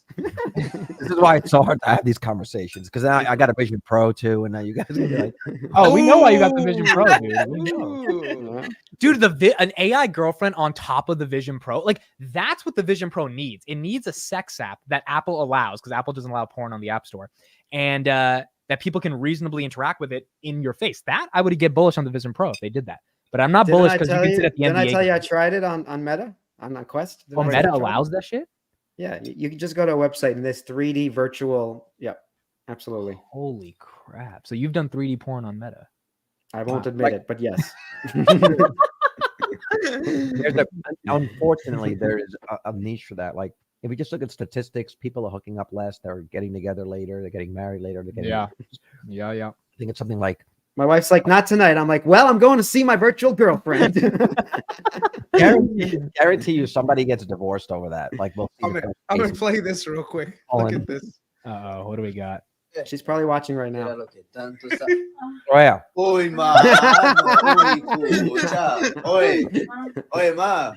this is why it's so hard to have these conversations, because I got a Vision Pro too, and now you guys are gonna be like, Oh, we know why you got the Vision Pro, dude. We know. Ooh. Dude, an AI girlfriend on top of the Vision Pro, like that's what the Vision Pro needs. It needs a sex app that Apple allows, because Apple doesn't allow porn on the App Store, and that people can reasonably interact with it in your face. That I would get bullish on the Vision Pro if they did that. But I'm not Didn't bullish I because you tell can you? sit at the Didn't I NBA. tell you I game. tried it on Meta on Quest? Oh, Didn't I Meta tell you I tried it? allows that shit? Yeah, you can just go to a website and this 3D virtual. Yep, absolutely. Holy crap! So you've done 3D porn on Meta? I won't Wow. admit it, but yes. Unfortunately, there is a niche for that. Like, if you just look at statistics, people are hooking up less. They're getting together later. They're getting married later. They're getting Yeah. Yeah. I think it's something like My wife's like, not tonight. I'm like, well, I'm going to see my virtual girlfriend. guarantee you somebody gets divorced over that. Like, we'll see. I'm gonna play this real quick. Look at this. Uh-oh, what do we got? She's probably watching right now. Oh yeah. Uy, mano, uy, escucha. Oye, ma.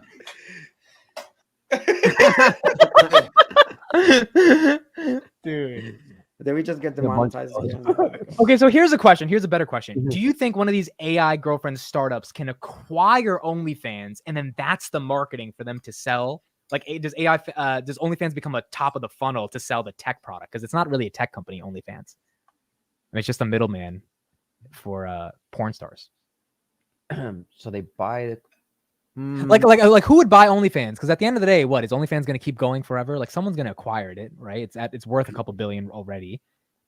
Dude. Did we just get demonetized again? Okay, so here's a question. Here's a better question. Mhm. Do you think one of these AI girlfriend startups can acquire OnlyFans, and then that's the marketing for them to sell? Like, does OnlyFans become a top of the funnel to sell the tech product? Because it's not really a tech company, OnlyFans. I mean, it's just a middleman for porn stars. So they buy Like who would buy OnlyFans? Because at the end of the day, what is OnlyFans going to keep going forever? Like, someone's going to acquire it, right? It's worth a couple billion already.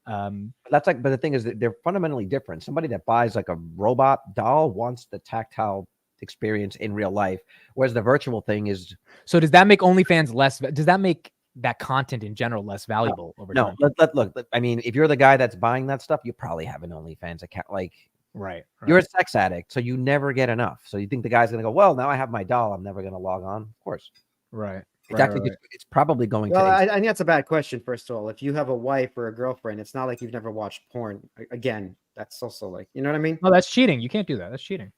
But the thing is that they're fundamentally different. Somebody that buys like a robot doll wants the tactile experience in real life, whereas the virtual thing is. So does that make OnlyFans less? Does that make that content in general less valuable over time? Look. I mean, if you're the guy that's buying that stuff, you probably have an OnlyFans account. Like, Right. you're a sex addict, so you never get enough. So you think the guy's gonna go, well, now I have my doll, I'm never gonna log on. Of course, Right. it's actually it's probably going Well, to. I think that's a bad question. First of all, if you have a wife or a girlfriend, it's not like you've never watched porn. Again, that's also like, you know what I mean? No, that's cheating. You can't do that. That's cheating.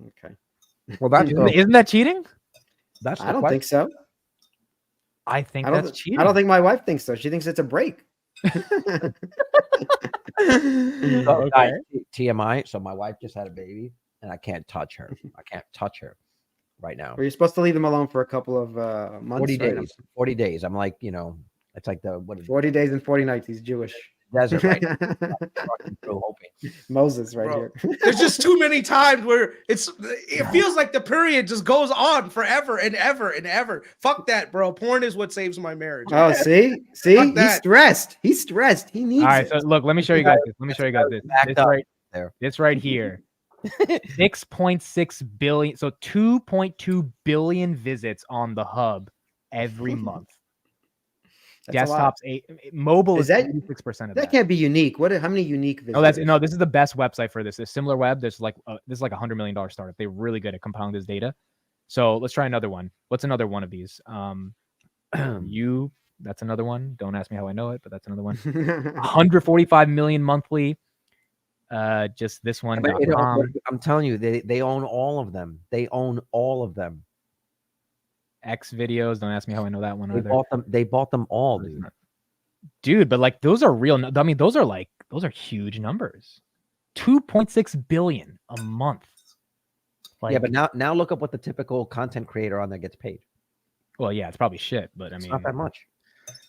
Okay. Well, that's Isn't that cheating? that's. I don't think so. I think I don't. that's cheating. I don't think my wife thinks so. She thinks it's a break. Okay. TMI. So my wife just had a baby, and I can't touch her. I can't touch her right now. Were you supposed to leave them alone for a couple of months? 40 right? days. 40 days. I'm like, it's like the 40 days and 40 nights. He's Jewish. desert right now. Fucking through hoping. Moses right Bro. here. There's just too many times where it feels like the period just goes on forever and ever and ever. Fuck that, bro. Porn is what saves my marriage. Oh, see? Fuck He's that. stressed. He's stressed. He needs All right. it. So look, let me show you guys this. Backed This up right there. This right here. 6.6 billion. So 2.2 billion visits on the hub every month. That's a lot. Desktops, mobile is Is that- 86% of That that. can't be unique. How many unique visitors? This is the best website for this. There's Similar Web. There's like this is like $100 million startup. They're really good at compiling this data. So let's try another one. What's another one of these? That's another one. Don't ask me how I know it, but that's another one. 145 million monthly. Just this one. But I'm telling you, they own all of them. They own all of them. X videos. Don't ask me how I know that one They either. bought them. They bought them all, dude. Dude, but like those are real. I mean, those are huge numbers. 2.6 billion a month. Like, Yeah, but now look up what the typical content creator on there gets paid. well, yeah, it's probably shit, but I It's mean, not that much.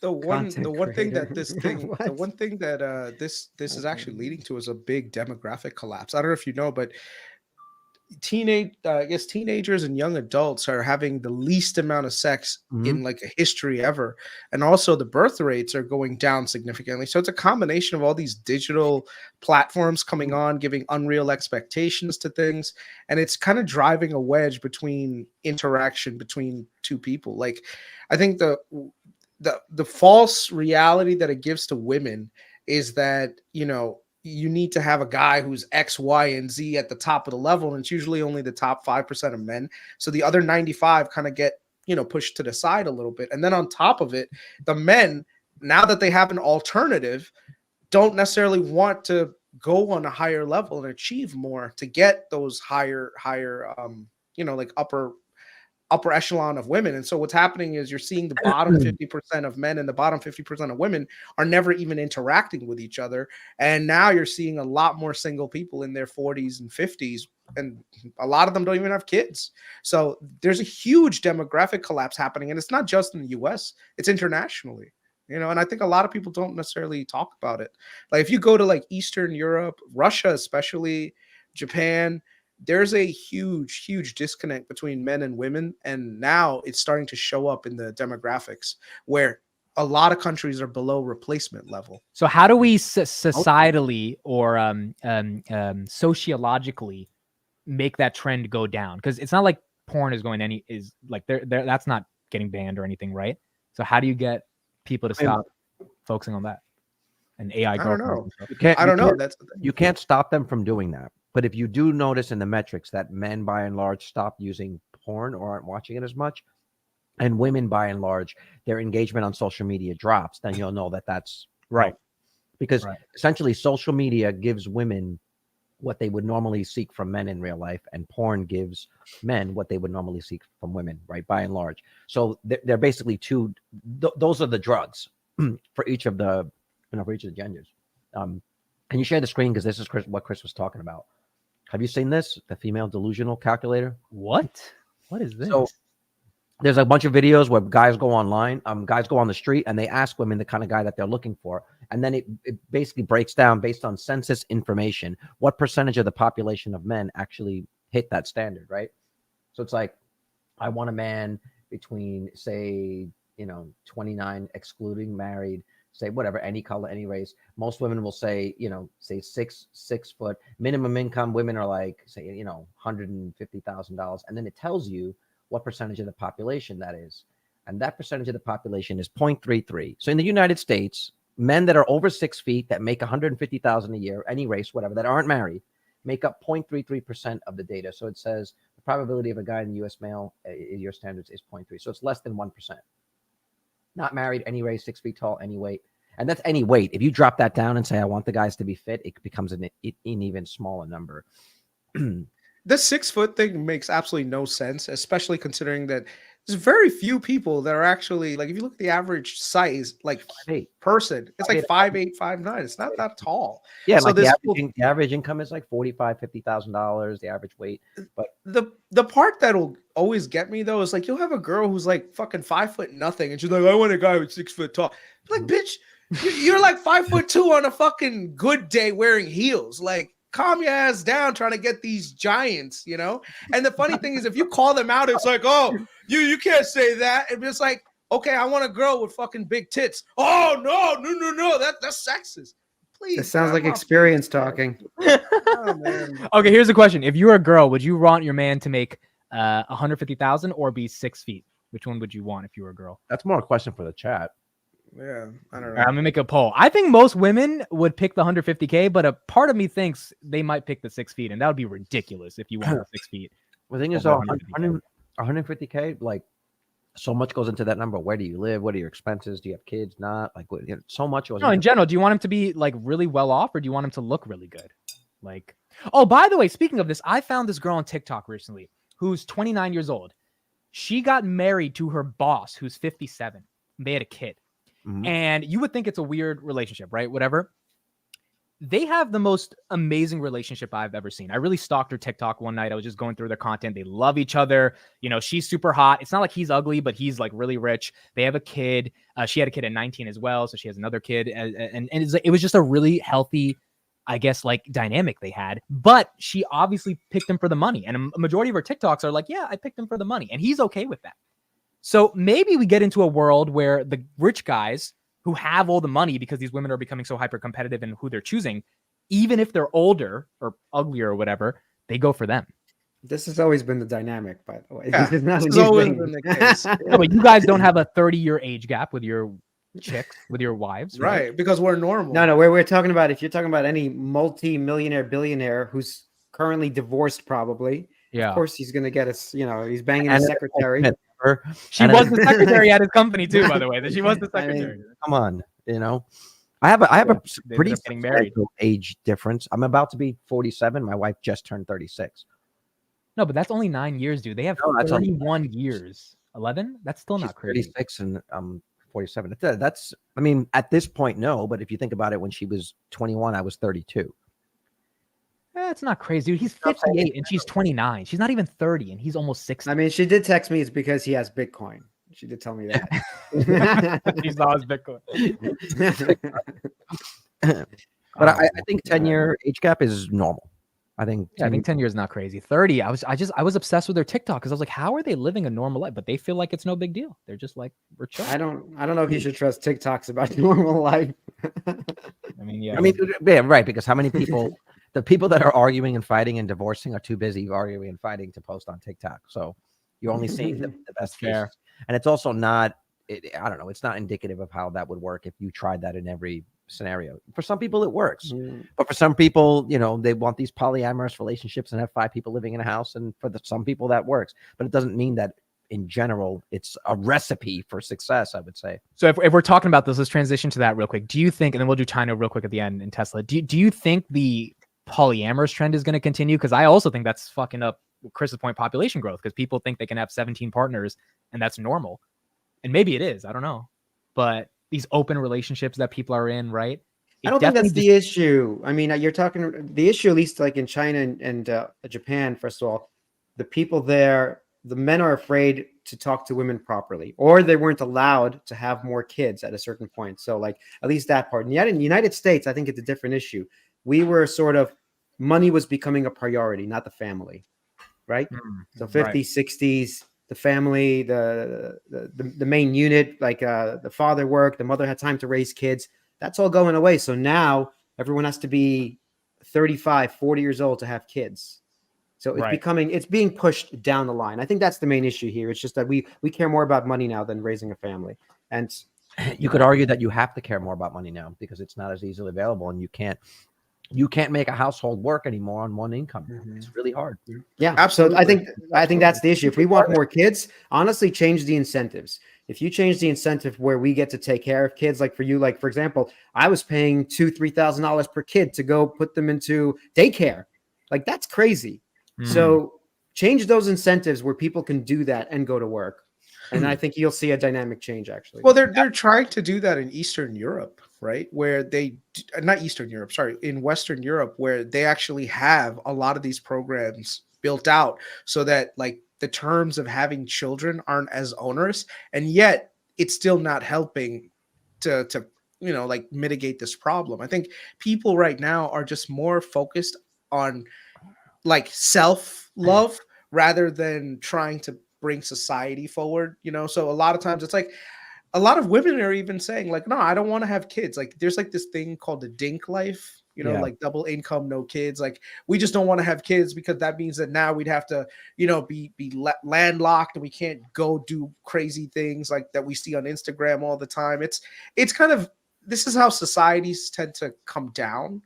The one thing creator. that the What? one thing that this is actually leading to is a big demographic collapse. I don't know if you know, but teenagers and young adults are having the least amount of sex in like a history ever, and also the birth rates are going down significantly. So it's a combination of all these digital platforms coming on, giving unreal expectations to things, and it's kind of driving a wedge between interaction between two people. Like, I think the false reality that it gives to women is that, you need to have a guy who's X, Y, and Z at the top of the level, and it's usually only the top 5% of men. So the other 95 kind of get, pushed to the side a little bit. And then on top of it, the men, now that they have an alternative, don't necessarily want to go on a higher level and achieve more to get those higher, like upper echelon of women. And so what's happening is you're seeing the bottom 50% of men and the bottom 50% of women are never even interacting with each other. And now you're seeing a lot more single people in their 40s and 50s, and a lot of them don't even have kids. So there's a huge demographic collapse happening, and it's not just in the US, it's internationally. And I think a lot of people don't necessarily talk about it. Like, if you go to like Eastern Europe, Russia especially, Japan, there's a huge disconnect between men and women, and now it's starting to show up in the demographics where a lot of countries are below replacement level. So how do we societally or sociologically make that trend go down? Because it's not like porn is going that's not getting banned or anything, right? So how do you get people to stop focusing on that? And AI. I don't know. I don't know. That's you can't stop them from doing that. But if you do notice in the metrics that men by and large stop using porn or aren't watching it as much, and women by and large, their engagement on social media drops, then you'll know that that's right. Because essentially social media gives women what they would normally seek from men in real life, and porn gives men what they would normally seek from women, right? By and large. So they're basically those are the drugs for each of the, for each of the genders. Can you share the screen? Because this is what Chris was talking about. Have you seen this? The female delusional calculator? What is this? So there's a bunch of videos where guys go online, guys go on the street, and they ask women the kind of guy that they're looking for. And then it basically breaks down based on census information, what percentage of the population of men actually hit that standard, right? So it's like, I want a man between, say, 29, excluding married, say whatever, any color, any race. Most women will say, say 6 foot. Minimum income, women are like, say, $150,000. And then it tells you what percentage of the population that is. And that percentage of the population is 0.33. So in the United States, men that are over 6 feet that make $150,000 a year, any race, whatever, that aren't married, make up 0.33% of the data. So it says the probability of a guy in the U.S. male, in your standards, is 0.3. So it's less than 1%. Not married, any race, 6 feet tall, any weight. And that's any weight. If you drop that down and say, I want the guys to be fit, it becomes an even smaller number. The 6 foot thing makes absolutely no sense, especially considering that there's very few people that are actually, like, if you look at the average size, like person, it's like 5'8", 5'9". It's not that tall. Yeah, so like the average income is like $45,000, $50,000, the average weight. But the part that'll always get me though is like, you'll have a girl who's like fucking 5 foot nothing, and she's like, I want a guy with 6 foot tall. Like, bitch, you're like 5'2" on a fucking good day wearing heels. Like, calm your ass down trying to get these giants, And the funny thing is, if you call them out, it's like, oh, you can't say that. And it's like, okay, I want a girl with fucking big tits. Oh, no, that's sexist. Please. It sounds like experience talking. Oh, man. Okay, here's the question. If you were a girl, would you want your man to make $150,000 or be 6 feet? Which one would you want if you were a girl? That's more a question for the chat. Yeah, I don't know. Right, I'm gonna make a poll. I think most women would pick the 150K, but a part of me thinks they might pick the 6 feet, and that would be ridiculous if you want 6 feet. The thing is, 150K, like, so much goes into that number. Where do you live? What are your expenses? Do you have kids? Not like so much goes. No, in general, do you want him to be like really well off, or do you want him to look really good? Like, oh, by the way, speaking of this, I found this girl on TikTok recently who's 29 years old. She got married to her boss, who's 57. They had a kid. And you would think it's a weird relationship, right? Whatever. They have the most amazing relationship I've ever seen. I really stalked her TikTok one night. I was just going through their content. They love each other. She's super hot. It's not like he's ugly, but he's like really rich. They have a kid. She had a kid at 19 as well. So she has another kid. And it was just a really healthy, I guess, like dynamic they had. But she obviously picked him for the money. And a majority of her TikToks are like, yeah, I picked him for the money. And he's okay with that. So maybe we get into a world where the rich guys who have all the money, because these women are becoming so hyper competitive in who they're choosing, even if they're older or uglier or whatever, they go for them. This has always been the dynamic, by the way. Yeah, this is not this a has new always thing. been the case. No, but you guys don't have a 30-year age gap with your chicks, with your wives, right? Because we're normal. No, we're talking about, if you're talking about any multi-millionaire billionaire who's currently divorced, probably. Yeah. Of course, he's going to get us, he's banging his secretary. She was the secretary at his company too, by the way. That she was the secretary. Come on, I have a pretty getting married age difference. I'm about to be 47. My wife just turned 36. No, but that's only 9 years, dude. They have 31 years. 11? That's still not crazy. 36 and 47. That's, I mean, at this point, no. But if you think about it, when she was 21, I was 32. That's not crazy, dude. He's 58 and she's 29. She's not even 30 and he's almost 60. I mean, she did text me. It's because he has Bitcoin. She did tell me that. She saw his Bitcoin. But I think 10-year age gap is normal. I think. Yeah, I think 10 years is not crazy. 30, I was obsessed with their TikTok because I was like, how are they living a normal life? But they feel like it's no big deal. They're just like, we're chill. I don't know if you should trust TikToks about normal life. I mean, yeah. I mean, yeah, right. Because how many people, the people that are arguing and fighting and divorcing are too busy arguing and fighting to post on TikTok. So you're only seeing the best fair. cases. And it's also not, I don't know, it's not indicative of how that would work if you tried that in every scenario. For some people, it works. But for some people, you know, they want these polyamorous relationships and have 5 people living in a house. And for some people, that works. But it doesn't mean that in general, it's a recipe for success, I would say. So if we're talking about this, let's transition to that real quick. Do you think, and then we'll do China real quick at the end in Tesla. Do you think the polyamorous trend is going to continue? Because I also think that's fucking up Chris's point, population growth, because people think they can have 17 partners and that's normal. And maybe it is, I don't know. But these open relationships that people are in, right? I don't think that's the issue. I mean, you're talking the issue, at least like in China and Japan, first of all, the people there, the men are afraid to talk to women properly, or they weren't allowed to have more kids at a certain point. So like at least that part. And yet in the United States, I think it's a different issue. We were sort of, money was becoming a priority, not the family, right? So 50s, 60s, the family, the main unit, like the father worked, the mother had time to raise kids. That's all going away. So now everyone has to be 35, 40 years old to have kids. So it's it's being pushed down the line. I think that's the main issue here. It's just that we care more about money now than raising a family. And you could argue that you have to care more about money now because it's not as easily available, and you can't make a household work anymore on one income. It's really hard. Yeah, absolutely. So I think that's the issue. If we want more kids, honestly, change the incentives. If you change the incentive where we get to take care of kids, like for you, like for example, I was paying $2,000-$3,000 per kid to go put them into daycare. Like that's crazy. So change those incentives where people can do that and go to work. And I think you'll see a dynamic change, actually. Well, they're trying to do that in Eastern Europe, right? Where they, not Eastern Europe, sorry, in Western Europe, where they actually have a lot of these programs built out so that like the terms of having children aren't as onerous, and yet it's still not helping to you know, like mitigate this problem. I think people right now are just more focused on like self-love rather than trying to bring society forward, you know? So a lot of times it's like a lot of women are even saying like, no, I don't want to have kids. Like there's like this thing called the dink life, you know, like double income, no kids. Like we just don't want to have kids because that means that now we'd have to, you know, be landlocked and we can't go do crazy things like that we see on Instagram all the time. It's kind of, this is how societies tend to come down.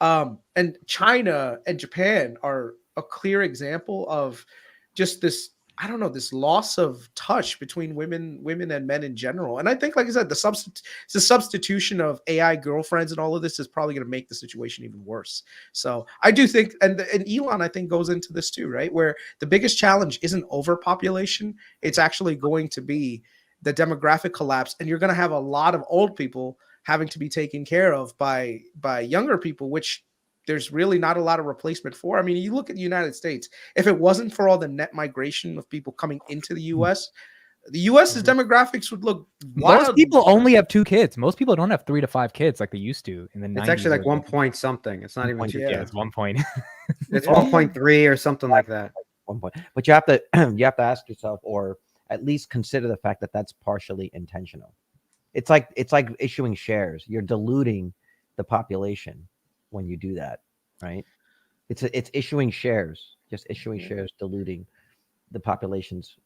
And China and Japan are a clear example of just this, I don't know, this loss of touch between women and men in general. And I think, like I said, the substitution of AI girlfriends and all of this is probably going to make the situation even worse. So I do think, and Elon, I think, goes into this too, right? Where the biggest challenge isn't overpopulation. It's actually going to be the demographic collapse. And you're going to have a lot of old people having to be taken care of by younger people, which there's really not a lot of replacement for. I mean, you look at the United States, if it wasn't for all the net migration of people coming into the US's demographics would look wild. Most people only have 2 kids. Most people don't have 3 to 5 kids like they used to in the 90s. It's actually like 1 point something. It's not even 2. Yeah, it's 1 point. It's 1.3 or something like that. 1 point. But you have to ask yourself, or at least consider the fact that that's partially intentional. It's like issuing shares. You're diluting the population when you do that, right? It's issuing shares, just issuing shares, diluting the populations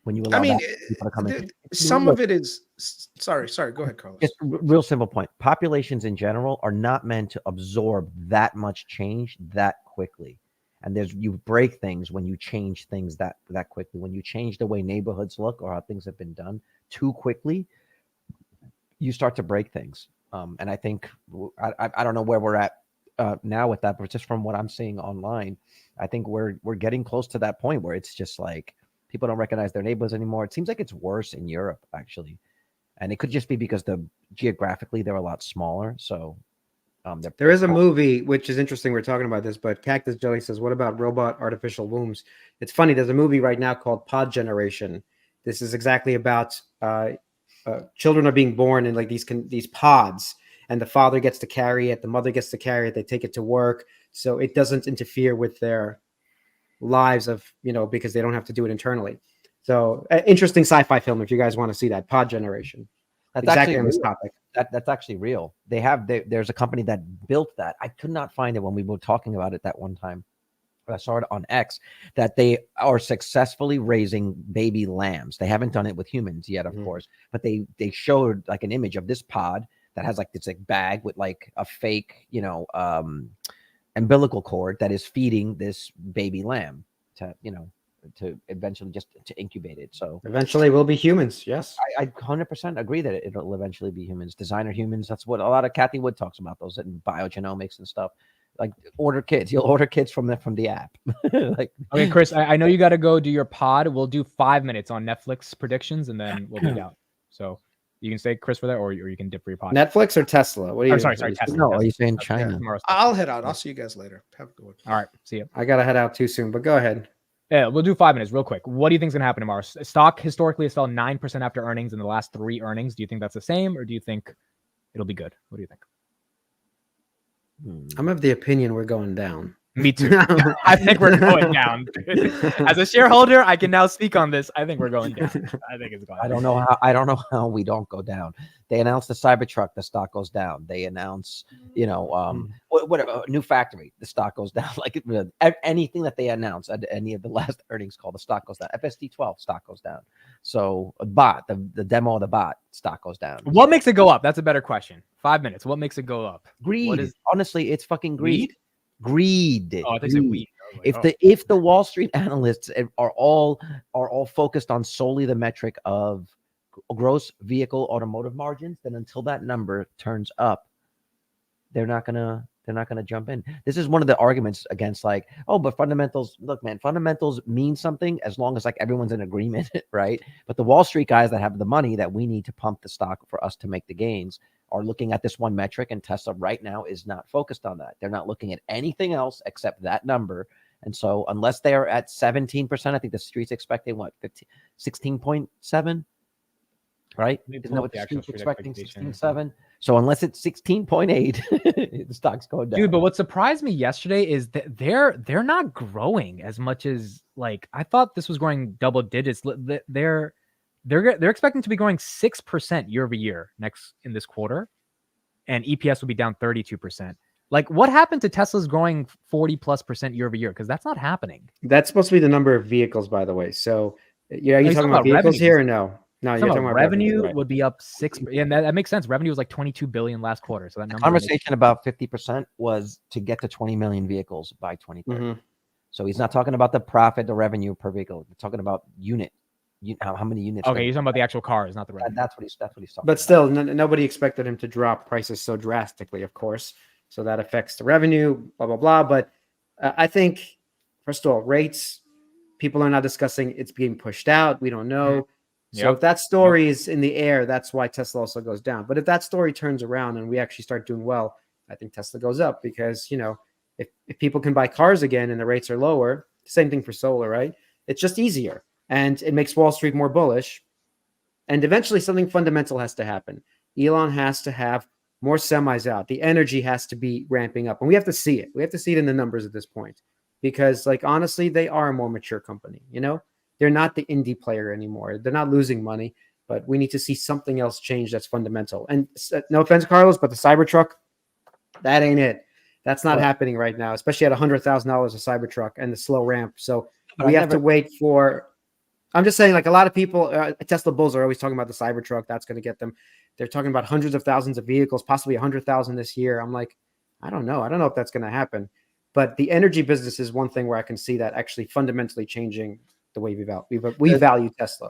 when you allow people to come in. Some of it is sorry, go ahead, Carlos. Just real simple point. Populations in general are not meant to absorb that much change that quickly. And you break things when you change things that quickly. When you change the way neighborhoods look or how things have been done too quickly, you start to break things. And I think, I don't know where we're at now with that, but just from what I'm seeing online, I think we're getting close to that point where it's just like people don't recognize their neighbors anymore. It seems like it's worse in Europe, actually. And it could just be because geographically they're a lot smaller. So there is a movie, which is interesting. We're talking about this, but Cactus Jelly says, what about robot artificial wombs? It's funny. There's a movie right now called Pod Generation. This is exactly about children are being born in like these pods, and the father gets to carry it, the mother gets to carry it, they take it to work. so it doesn't interfere with their lives of, because they don't have to do it internally. So interesting sci-fi film if you guys want to see that. Pod Generation. That's Exactly actually on this real. topic. That's actually real. There's a company that built that. I could not find it when we were talking about it that one time. I saw it on X that they are successfully raising baby lambs. They haven't done it with humans yet, of course, but they showed like an image of this pod that has like this like bag with like a fake, umbilical cord that is feeding this baby lamb to eventually just to incubate it. So eventually we'll be humans. Yes. I 100% agree that it'll eventually be humans, designer humans. That's what a lot of Kathy Wood talks about, those in biogenomics and stuff. Like order kids. You'll order kids from the app. Like, okay, Chris, I know you got to go do your pod. We'll do 5 minutes on Netflix predictions, and then we'll be out. So you can stay, Chris, for that, or you can dip for your pod. Netflix or Tesla? What are you? Sorry, Tesla. No, Tesla. are you saying China? I'll head out. I'll see you guys later. Have a good one. All right, see you. I gotta head out too soon, but go ahead. Yeah, we'll do 5 minutes real quick. What do you think is going to happen tomorrow? Stock historically has fell 9% after earnings in the last 3 earnings. Do you think that's the same, or do you think it'll be good? What do you think? I'm of the opinion we're going down. Me too. I think we're going down. As a shareholder, I can now speak on this. I think we're going down. I think it's going down. I don't know how we don't go down. They announced the Cybertruck, the stock goes down. They announce, whatever, new factory, the stock goes down. Like anything that they announce at any of the last earnings call, the stock goes down. FSD12 stock goes down. So a bot, the demo of the bot, stock goes down. What makes it go up? That's a better question. 5 minutes. What makes it go up? Greed. Honestly, it's fucking greed. Greed. Oh, I think it's weed. If the Wall Street analysts are all focused on solely the metric of gross vehicle automotive margins, then until that number turns up, they're not gonna jump in. This is one of the arguments against like, oh, but fundamentals. Look, man, fundamentals mean something as long as like everyone's in agreement, right? But the Wall Street guys that have the money that we need to pump the stock for us to make the gains are looking at this one metric, and Tesla right now is not focused on that. They're not looking at anything else except that number. And so unless they are at 17%, I think the street's expecting 16.7, right? Isn't that what the street's expecting? 16.7. So unless it's 16.8, the stock's going down. Dude, but what surprised me yesterday is that they're not growing as much as like I thought this was growing double digits. They're expecting to be growing 6% year over year in this quarter, and EPS will be down 32%. Like, what happened to Tesla's growing 40+% year over year? Because that's not happening. That's supposed to be the number of vehicles, by the way. So, are you talking about vehicles here or no? No, you're talking about revenue. Right. Would be up 6, and that makes sense. Revenue was like 22 billion last quarter. So that number conversation about 50% was to get to 20 million vehicles by 2030. Mm-hmm. So he's not talking about the profit, the revenue per vehicle. We're talking about unit. How many units? Okay, you're talking about the actual cars, not the revenue. That's what he's talking but about. Still, nobody expected him to drop prices so drastically, of course. So that affects the revenue, blah, blah, blah. But I think, first of all, rates, people are not discussing. It's being pushed out. We don't know. So if that story is in the air, that's why Tesla also goes down. But if that story turns around and we actually start doing well, I think Tesla goes up because, if people can buy cars again and the rates are lower, same thing for solar, right? It's just easier. And it makes Wall Street more bullish. And eventually something fundamental has to happen. Elon has to have more semis out. The energy has to be ramping up. And we have to see it. We have to see it in the numbers at this point. Because, honestly, they are a more mature company. They're not the indie player anymore. They're not losing money. But we need to see something else change that's fundamental. And no offense, Carlos, but the Cybertruck, that ain't it. That's not happening right now, especially at $100,000 a Cybertruck and the slow ramp. So we have to wait for... I'm just saying, a lot of people, Tesla bulls are always talking about the Cybertruck. That's going to get them. They're talking about hundreds of thousands of vehicles, possibly 100,000 this year. I'm like, I don't know. I don't know if that's going to happen. But the energy business is one thing where I can see that actually fundamentally changing the way we value Tesla.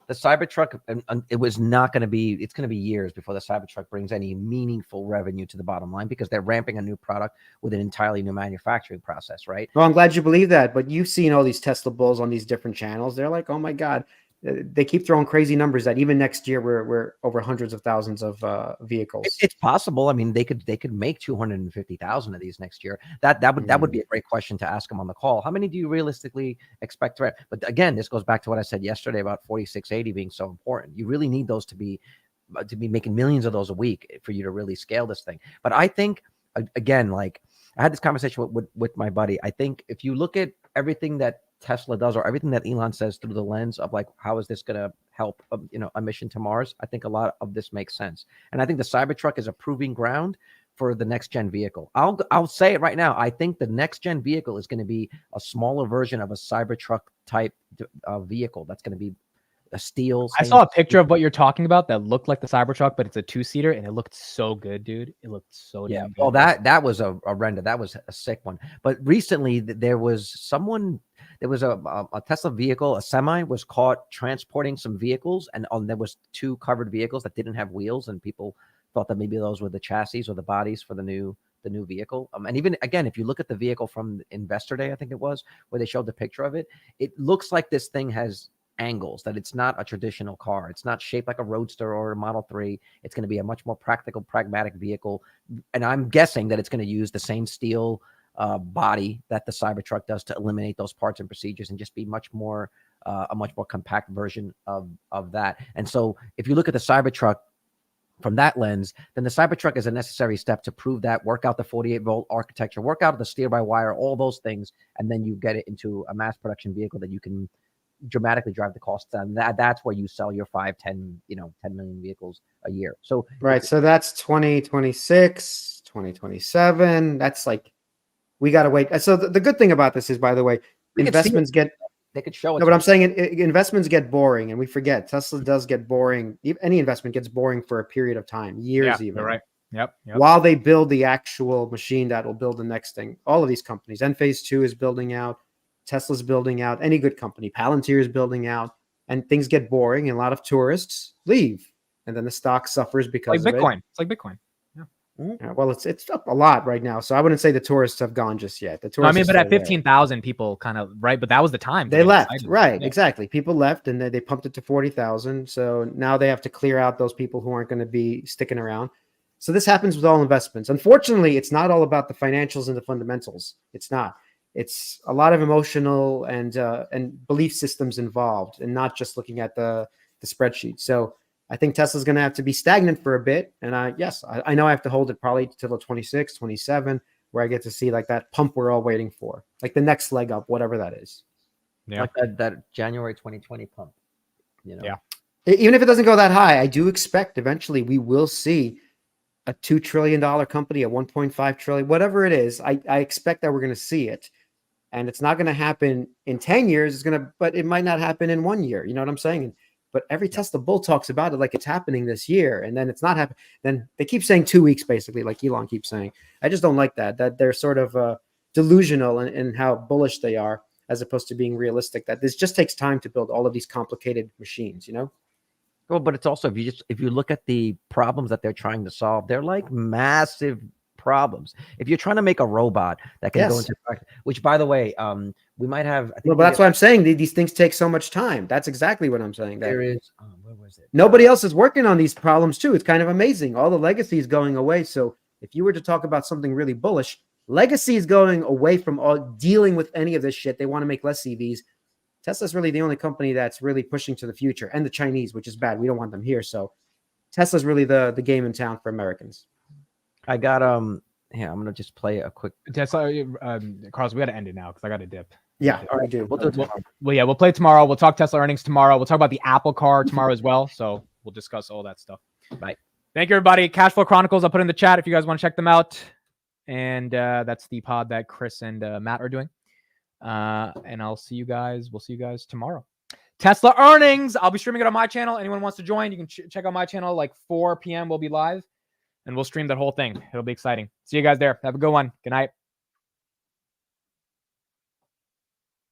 The Cybertruck, it was not going to be, it's going to be years before the Cybertruck brings any meaningful revenue to the bottom line because they're ramping a new product with an entirely new manufacturing process, right? Well, I'm glad you believe that, but you've seen all these Tesla bulls on these different channels. They're like, oh my God, they keep throwing crazy numbers that even next year we're over hundreds of thousands of vehicles. It's possible. I mean, they could make 250,000 of these next year. That would be a great question to ask them on the call. How many do you realistically expect to? But again, this goes back to what I said yesterday about 4680 being so important. You really need those to be making millions of those a week for you to really scale this thing. But I think again, I had this conversation with my buddy. I think if you look at everything that Tesla does or everything that Elon says through the lens of like, how is this going to help, a mission to Mars? I think a lot of this makes sense. And I think the Cybertruck is a proving ground for the next gen vehicle. I'll say it right now. I think the next gen vehicle is going to be a smaller version of a Cybertruck type vehicle. That's going to be a steel. I saw a picture of what you're talking about that looked like the Cybertruck, but it's a 2-seater, and it looked so good, dude. It looked so damn good. Well, that was a render. That was a sick one. But recently, there was a Tesla vehicle, a semi, was caught transporting some vehicles, and there was 2 covered vehicles that didn't have wheels, and people thought that maybe those were the chassis or the bodies for the new vehicle. And even again, if you look at the vehicle from Investor Day, I think it was, where they showed the picture of it, it looks like this thing has angles, that it's not a traditional car. It's not shaped like a Roadster or a Model 3. It's going to be a much more practical, pragmatic vehicle. And I'm guessing that it's going to use the same steel body that the Cybertruck does to eliminate those parts and procedures and just be much more a much more compact version of that. And so if you look at the Cybertruck from that lens, then the Cybertruck is a necessary step to prove that, work out the 48-volt architecture, work out the steer-by-wire, all those things, and then you get it into a mass production vehicle that you can dramatically drive the costs down. That's where you sell your 5, 10, 10 million vehicles a year. So right. So that's 2026, 2027. That's like, we got to wait. So the good thing about this is, by the way, investments get, they could show it. No, but I'm saying investments get boring, and we forget Tesla does get boring. Any investment gets boring for a period of time, years even. You're right. Yep. While they build the actual machine that will build the next thing. All of these companies, Enphase 2 is building out, Tesla's building out, any good company, Palantir is building out, and things get boring, and a lot of tourists leave, and then the stock suffers because like of Bitcoin. it. It's like Bitcoin. Yeah, well, it's up a lot right now, so I wouldn't say the tourists have gone just yet. The tourists, but at 15,000 people, kind of right. But that was the time they left, right? Yeah. Exactly. People left, and they pumped it to 40,000. So now they have to clear out those people who aren't going to be sticking around. So this happens with all investments. Unfortunately, it's not all about the financials and the fundamentals. It's not. It's a lot of emotional and belief systems involved, and not just looking at the spreadsheet. So I think Tesla's going to have to be stagnant for a bit. And I know I have to hold it probably till the 26, 27, where I get to see like that pump we're all waiting for, like the next leg up, whatever that is. Yeah. Like that January 2020 pump. Yeah. Even if it doesn't go that high, I do expect eventually we will see a $2 trillion company, a 1.5 trillion, whatever it is. I expect that we're going to see it. And it's not going to happen in 10 years. But it might not happen in 1 year. You know what I'm saying? But every Tesla bull talks about it like it's happening this year, and then it's not happening. Then they keep saying 2 weeks, basically, like Elon keeps saying. I just don't like that they're sort of delusional in how bullish they are, as opposed to being realistic, that this just takes time to build all of these complicated machines, Well, but it's also, if you look at the problems that they're trying to solve, they're like massive problems. If you're trying to make a robot that can go into practice, which, by the way, we might have. But that's why I'm saying these things take so much time. That's exactly what I'm saying. There is. Where was it? Nobody else is working on these problems too. It's kind of amazing. All the legacy is going away. So if you were to talk about something really bullish, legacy is going away from all dealing with any of this shit. They want to make less EVs. Tesla's really the only company that's really pushing to the future, and the Chinese, which is bad. We don't want them here. So Tesla's really the game in town for Americans. I got here, I'm gonna just play a quick Tesla. Carlos, we got to end it now because I got to dip. Yeah, I do. We'll do it tomorrow. Well, we'll play tomorrow. We'll talk Tesla earnings tomorrow. We'll talk about the Apple car tomorrow as well. So we'll discuss all that stuff. Bye. Thank you, everybody. Cashflow Chronicles, I'll put in the chat if you guys want to check them out. And that's the pod that Chris and Matt are doing. And I'll see you guys. We'll see you guys tomorrow. Tesla earnings. I'll be streaming it on my channel. Anyone wants to join, you can check out my channel. Like 4 p.m. We'll be live, and we'll stream that whole thing. It'll be exciting. See you guys there. Have a good one. Good night.